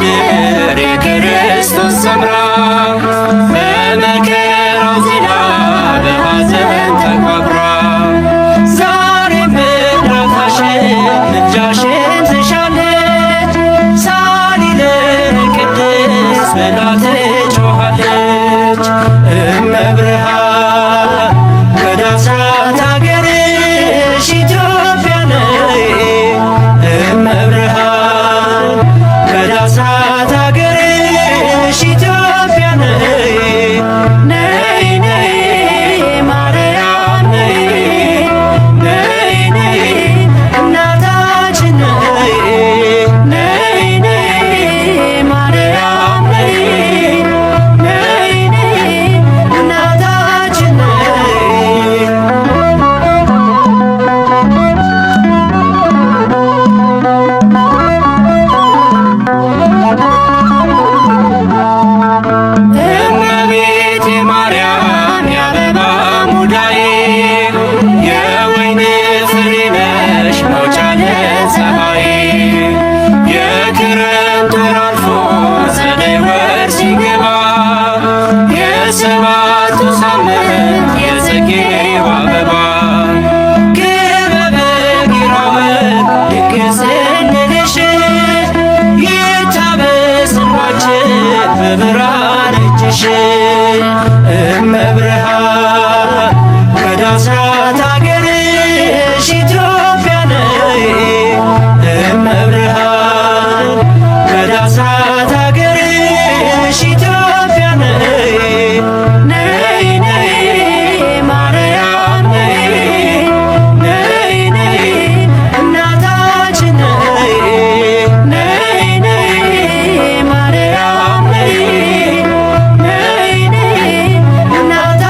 ምድር የክርስቶስ ሰምራ በመከራው ዝላ በሐዘን ተቋቁራ ዛሬ ምድራታሽን ምልጃሽን ትሻለች ሳሊለነ ቅድስት ብላ ትጮኻለች። እመብርሃን ወደ አስራት አገርሽ ኢትዮጵያ ነይ እመብርሃን ወደ አስራት አገርሽ ኢትዮጵያ ነይ ነይ ነይ ማርያም ነይ ነይ ነይ እናታችን ነይ ነይ ነይ ማርያም ነይ ነይ ነይ እናታችን ነይ እመቤቴ ማርያም የአበባ ሙዳዬ የወይን ፍሬ ነሽ መውጫ ለፀሐይ የክረምት ወር አልፎ ጸደይ ወር ሲገባ የሰባቱ ሳምንት የጽጌው አበባ ክበበ ጊራወት ድንግል ስንልሽ ይታበስ እንባችን በብርሃን እጅሽ እመብርሃን ወደ አስራት አገርሽ ኢትዮጵያ ነይ እመብርሃን ወደ አስራት አገርሽ ኢትዮጵያ ነይ ነይ ነይ ማርያም ነይ ነይ ነይ እናታችን ነይ ነይ ነይ ማርያም ነይ ነይ ነይ እናታችን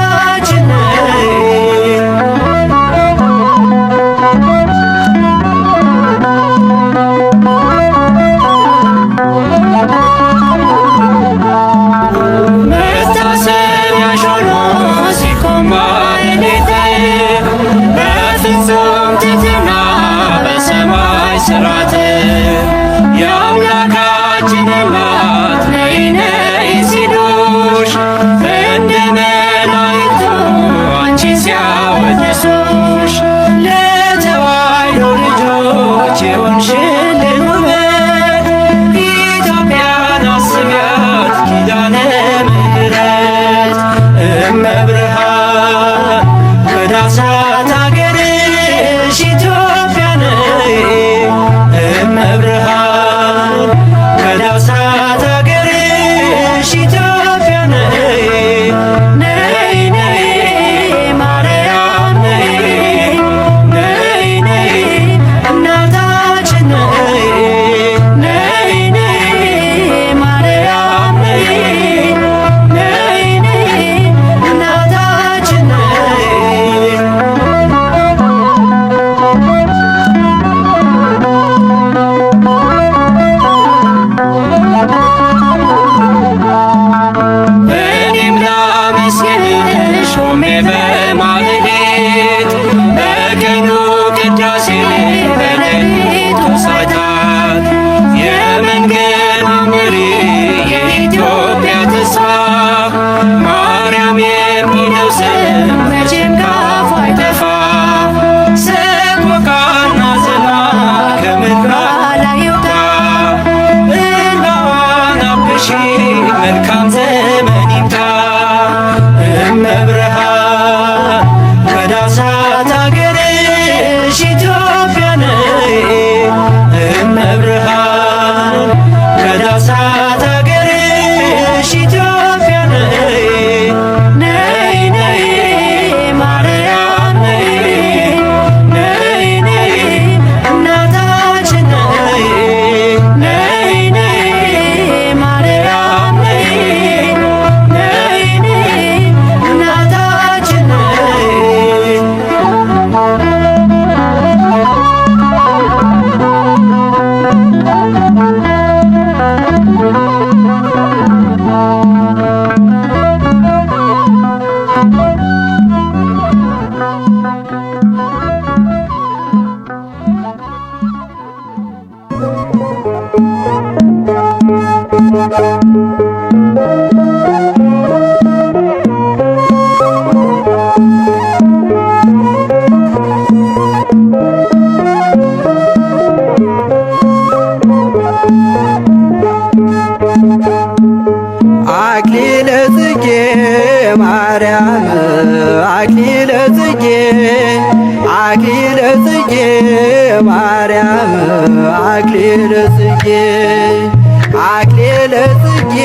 አክሊለ ጽጌ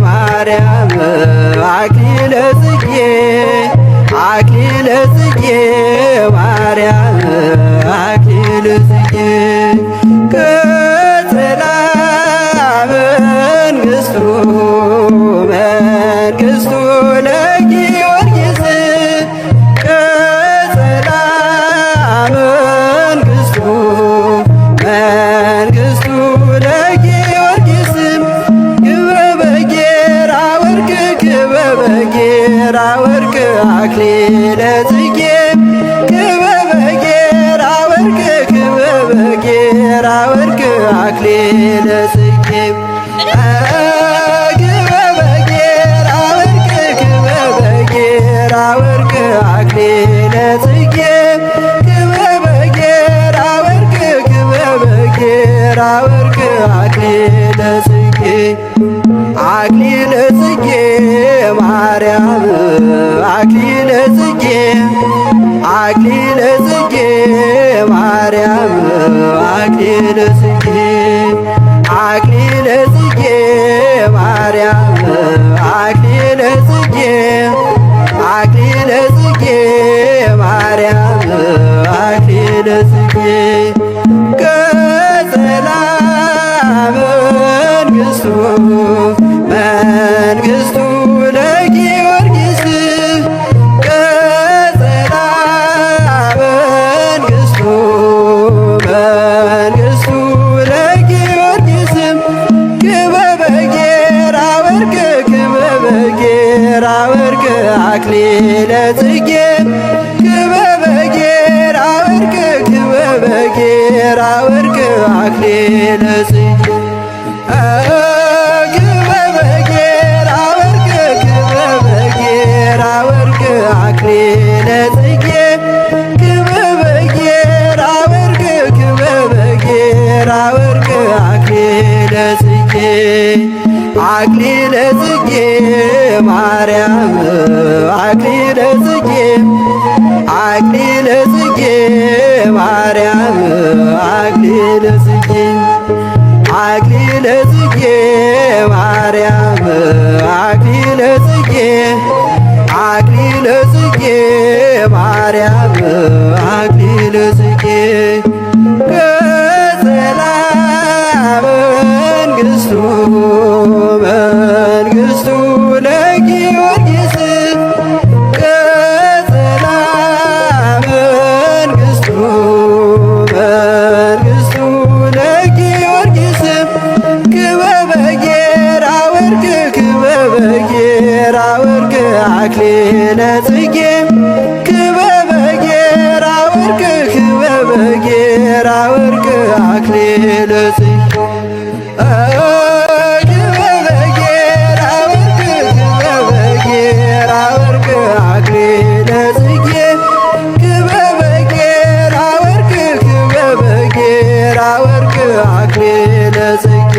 ማርያም አክሊለ ጽጌ አክሊለ ጽጌ ማርያም አክሊለ ጽጌ ቅጽላ መንግሥቱ መንግሥቱ ለጊዮርጊስ ቅጽላ መንግሥቱ መንግሥቱ ለጊዮርጊስ ክበበ ጌራ ወርቅ ክበበ ጌራ ወርቅ አክሊለ ጽጌ ክበበ ጌራ ወርቅ ክበበ ጌራ ወርቅ አክሊለ ጽጌ ክበበ ጌራ ወርቅ ክበበ ጌራ ወርቅ አክሊለ ጽጌ ክበበ ጌራ ወርቅ ክበበ ጌራ ወርቅ አክሊለ ጽጌ አክሊለ ጽጌ ማርያም አክሊለ ጽጌ አክሊለ ጽጌ ማርያም አክሊለ ጽጌ አክሊለ ጽጌ ማርያም አክሊለ ጽጌ አክሊለ ጽጌ ማርያም አክሊለ ጽጌ ቀጸላ መንግሥቱ መንግሥቱ ለጊዮርጊስ ቀጸላ መንግሥቱ መንግሥቱ ለጊዮርጊስ ክበበ ጌራ ወርቅ ክበበ ጌራ ወርቅ አክሊለ ጽጌ ክበበ ጌራ ወርቅ ክበበ ጌራ ወርቅ አክሊለ ጽጌ ክበበ ጌራ ወርቅ ክበበ ጌራ ወርቅ አክሊለ ጽጌ ክበበ ጌራ ወርቅ ክበበ ጌራ ወርቅ አክሊለ ጽጌ አክሊለ ጽጌ ማርያም አክሊለ ጽጌ አክሊለ ጽጌ ማርያም አክሊለ ጽጌ አክሊለ ጽጌ ማርያም አክሊለ ጽጌ አክሊለ ጽጌ ማርያም አክሊለ ጽጌ ቀጸላ መንግሥቱ መንግሥቱ ለጊዮርጊስ ቀጸላ መንግሥቱ መንግሥቱ ለጊዮርጊስ ክበበ ጌራ ወርቅ ክበበ ጌራ ወርቅ አክሊለ ጽጌ ክበበ ጌራ ወርቅ ክበበ ጌራ ወርቅ አክሊለ ጽጌ ክበበ ጌራ ወርቅ ክበበ ጌራ ወርቅ አክሊለ ጽጌ ክበበ ጌራ ወርቅ ክበበ ጌራ ወርቅ አክሊለ ጽጌ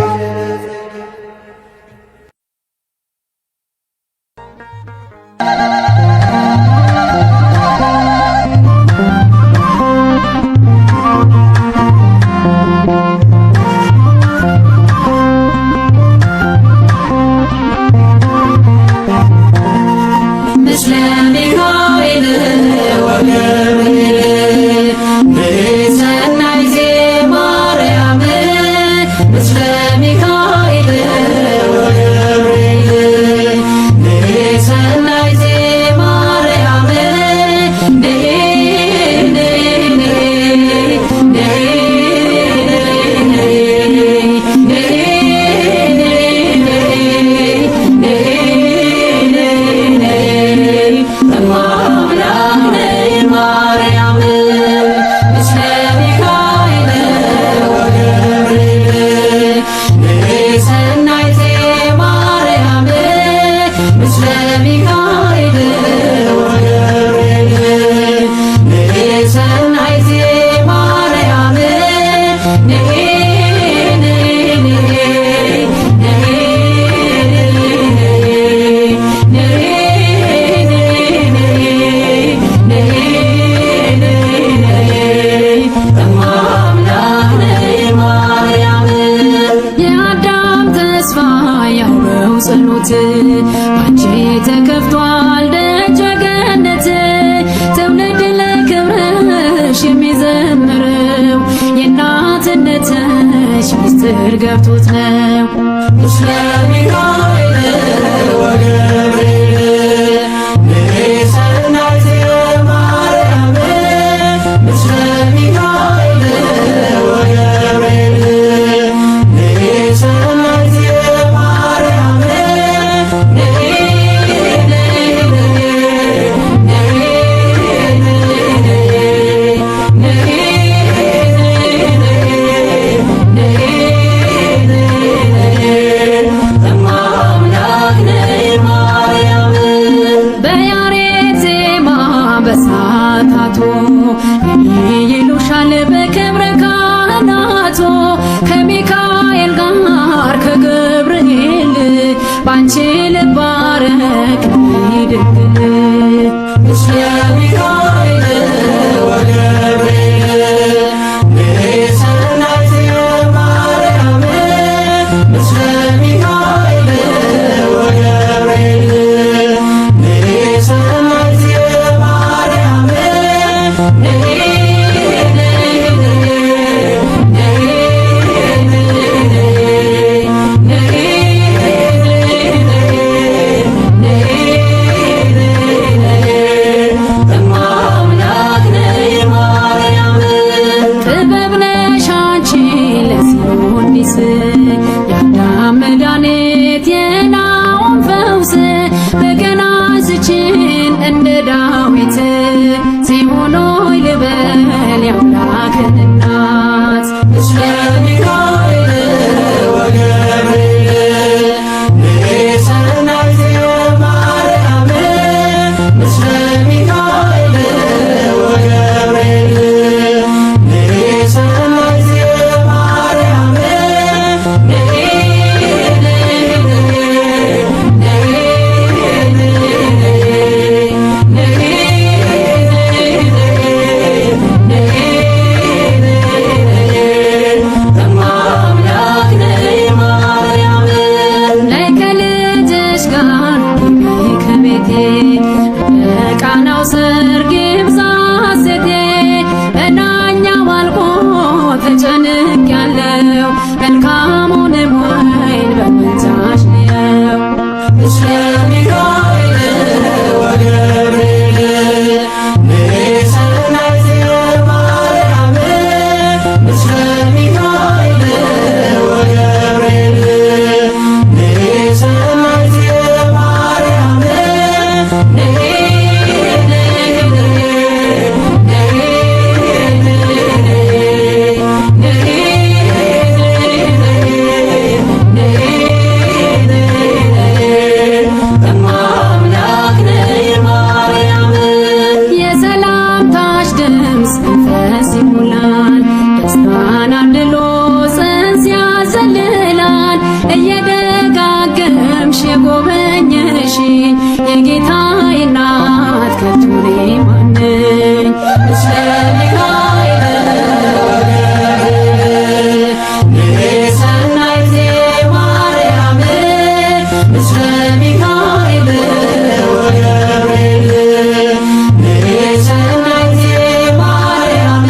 ምስለ ሚካኤል ወገብርኤል በሰናይ ዘማርያም ምስለ ሚካኤል ወገብርኤል በሰናይ ዘማርያም ምስለ የአዳም ተስፋ ያውረው ጸሎት ባንቺ ተከፍቷል ደጀ ገነት። ትውልድ ለክብርሽ የሚዘምረው የእናትነትሽ ምስጢር ገብቶት ነው። ምስለ ሚካኤል ወገብርኤል ንሰናይት ማርያም ምስለ ሚካኤል ወገብርኤል ንሰናይት ማርያም በያሬድ ዜማ በሳታቶ ይሉሻል በክብረ ካህናቶ ከሚካኤል ጋር ከገብርኤል ባንቺ ልባረክ ድንግል ምስለ ሚካኤል ወገብርኤል ንሰናይት ማርያም ምስለ ሚካኤል ወገብርኤል ንሰናይት ማርያም ጥበብ ነሽ አንቺ ለሲኦኒስ የአዳም መድኃኒት የናሆም ፈውስ በገና አንስችን እንደ ዳዊት ጽዮን ሆይ ልበል የአምላክን እናት ምስለ ሚካኤል ወገብርኤል ንሰናይት ማርያም ምስለ ሚካኤል ወገብርኤል ንሰናይት ማርያም ነይ ከልጅሽ ጋር ግቢ ከቤቴ በቃናው ሰርግ ይብዛ ሐሴቴ እናኛው አልቆ ተጨንቄያለሁ መልካሙንም ወይን በምልጃሽ ነው። ምስለ ሚካኤል ወገብርኤል ንሰናይት ማርያም ምስለ ሚካኤል ወገብርኤል ንሰናይት ማርያም የሰላምታሽ ድምፅ መንፈስ ይሞላል ደስታን አድሎ ጽንስ ያዘልላል እየደጋገምሽ የጎበኘሽኝ የጌታዬ እናት ከቶ እኔ ማን ነኝ? ምስለ ሚካኤል ወገብርኤል ንሰናይት ማርያም ምስለ ሚካኤል ወገብርኤል ንሰናይት ማርያም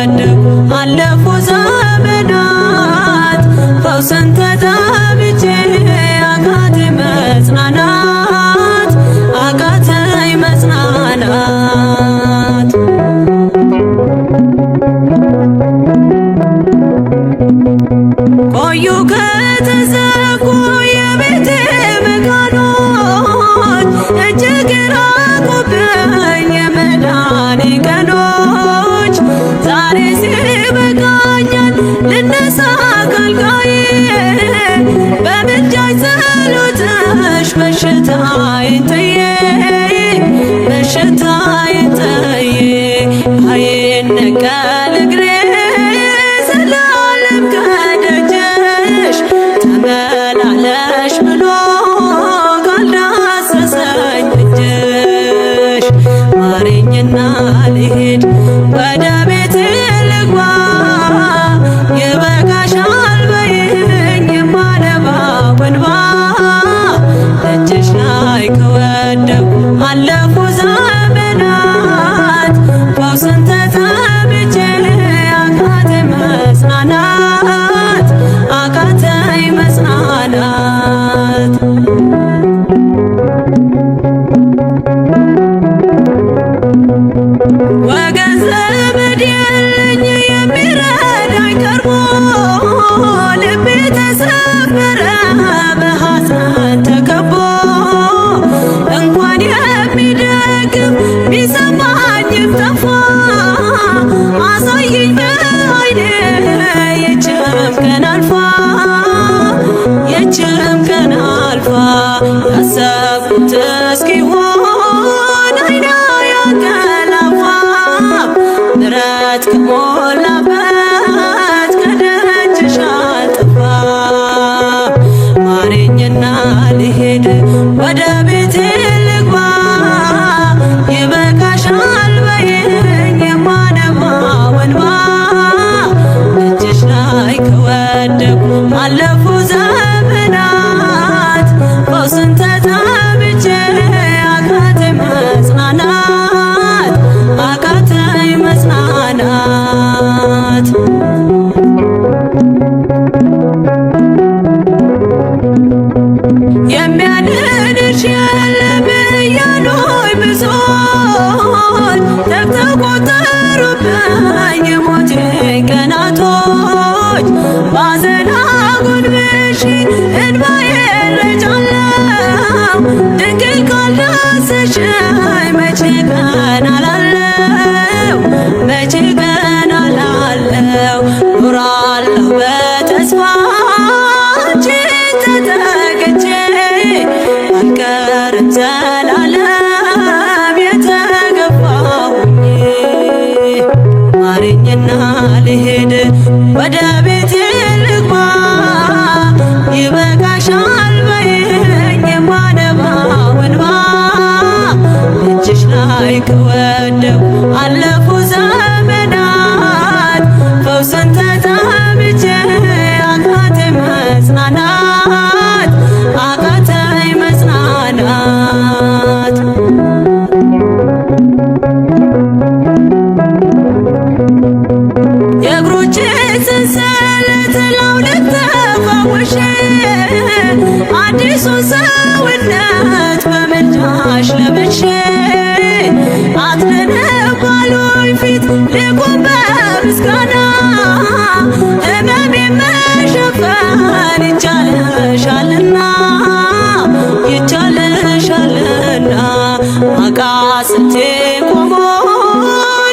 ከወደቁ አለፉ ዘመናት ፈውስን ተጠብቼ አቃተኝ መጽናናት አቃተኝ መጽናናት ቆዩ ከተዘጉ የቤቴ መቃኖች እጅግ ራቁብኝ የመዳኔ ቀኖች ዛሬ ሲበቃኛል ልነሳ ከአልጋዬ በምልጃሽ ጸሎትሽ በሽታዬን ጥዬ በሽታዬን ጥዬ አይነቀል እግሬ ዘላለም ከደጅሽ ተመላለሽ ብሎ ካልዳሰሰኝ እጅሽ ማረኝና ልሂድ ወደ ቤቴ ልግባ ይበቃሻል በይኝ የማነባው እንባ ደጅሽ ላይ ከወደኩ አለፉ ዘመናት ፈውስን ተጠብቼ አቃተኝ መጽናናት አቃተኝ መጽናናት ወገን ዘመድ የለኝ የሚረዳኝ ቀርቦ ልቤ ተሰበረ በሐዘን ተከቦ እንኳን የሚደግፍ ቢሰማኝም ጠፋ አሳየኝ በዓይኔ ይህችም ቀን አልፋ ይህችም ቀን አልፋ ያሰብኩት እስኪሆን አይኔ ያንቀላፋ ምሕረት ከሞላበት ከደጅሽ አልጠፋም ማረኝና ልሂድ ወደ ቤቴ ልግባ ይበቃሻል በይኝ የማነባው እንባ ደጅሽ ላይ ከወደኩ አለፉ ዘመናት ፈውስን ተጠብቼ አቃተኝ መጽናናት አቃተኝ መጽናናት የሚያድንሽ የለም እያሉኝ ብዙዎች ተቆጠሩብኝ የሞቴ ቀናቶች ባዘን አጎንብሼ እንባዬን ረጫለሁ ድንግል ካልዳሰሽኝ መቼ ቀን አላለው መቼ ቀን አላለው ኖራለሁ በተስፋ አንቺን ተጠግቼ አልቀርም ዘላለም የተገፋሁኝ ማረኝና ልሂድ ወደ ቤቴ ልግባ ይበቃሻል በይኝ የማነባው እንባ እጅሽ ላይ ከወደኩ አለፉ ዘመናት ፈውስን ተጠብቼ አቃተኝ መጽናናት አቃተኝ መጽናናት የእግሮቼ ሰንሰለት ላውልቅ ተፈውሼ አዲሱን ሰውነት በምልጃሽ ለብሼ አትነነባሉኝ ፊት ልቁም በምስጋና ሕመሜን መሸፈን ይቻልሻልና ይቻልሻልና አቃስቴ ቆሞ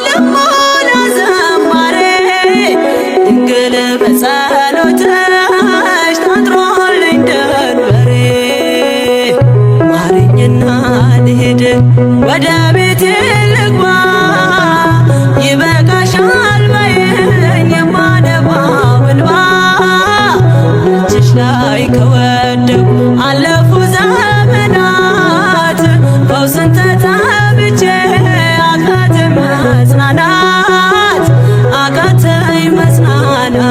ልሞላ ዘማሬ ድንግል በጸሎትሽ ታጥሮልኝ ደንበሬ ማረኝና ልሂድ ወደ ቤቴ ልግባ ይበቃሻል በይኝ የማነባው እንባ እጅሽ ላይ ከወደኩ አለፉ ዘመናት ፈውስን ተጠብቼ አቃተኝ መጽናናት አቃተኝ መጽናናት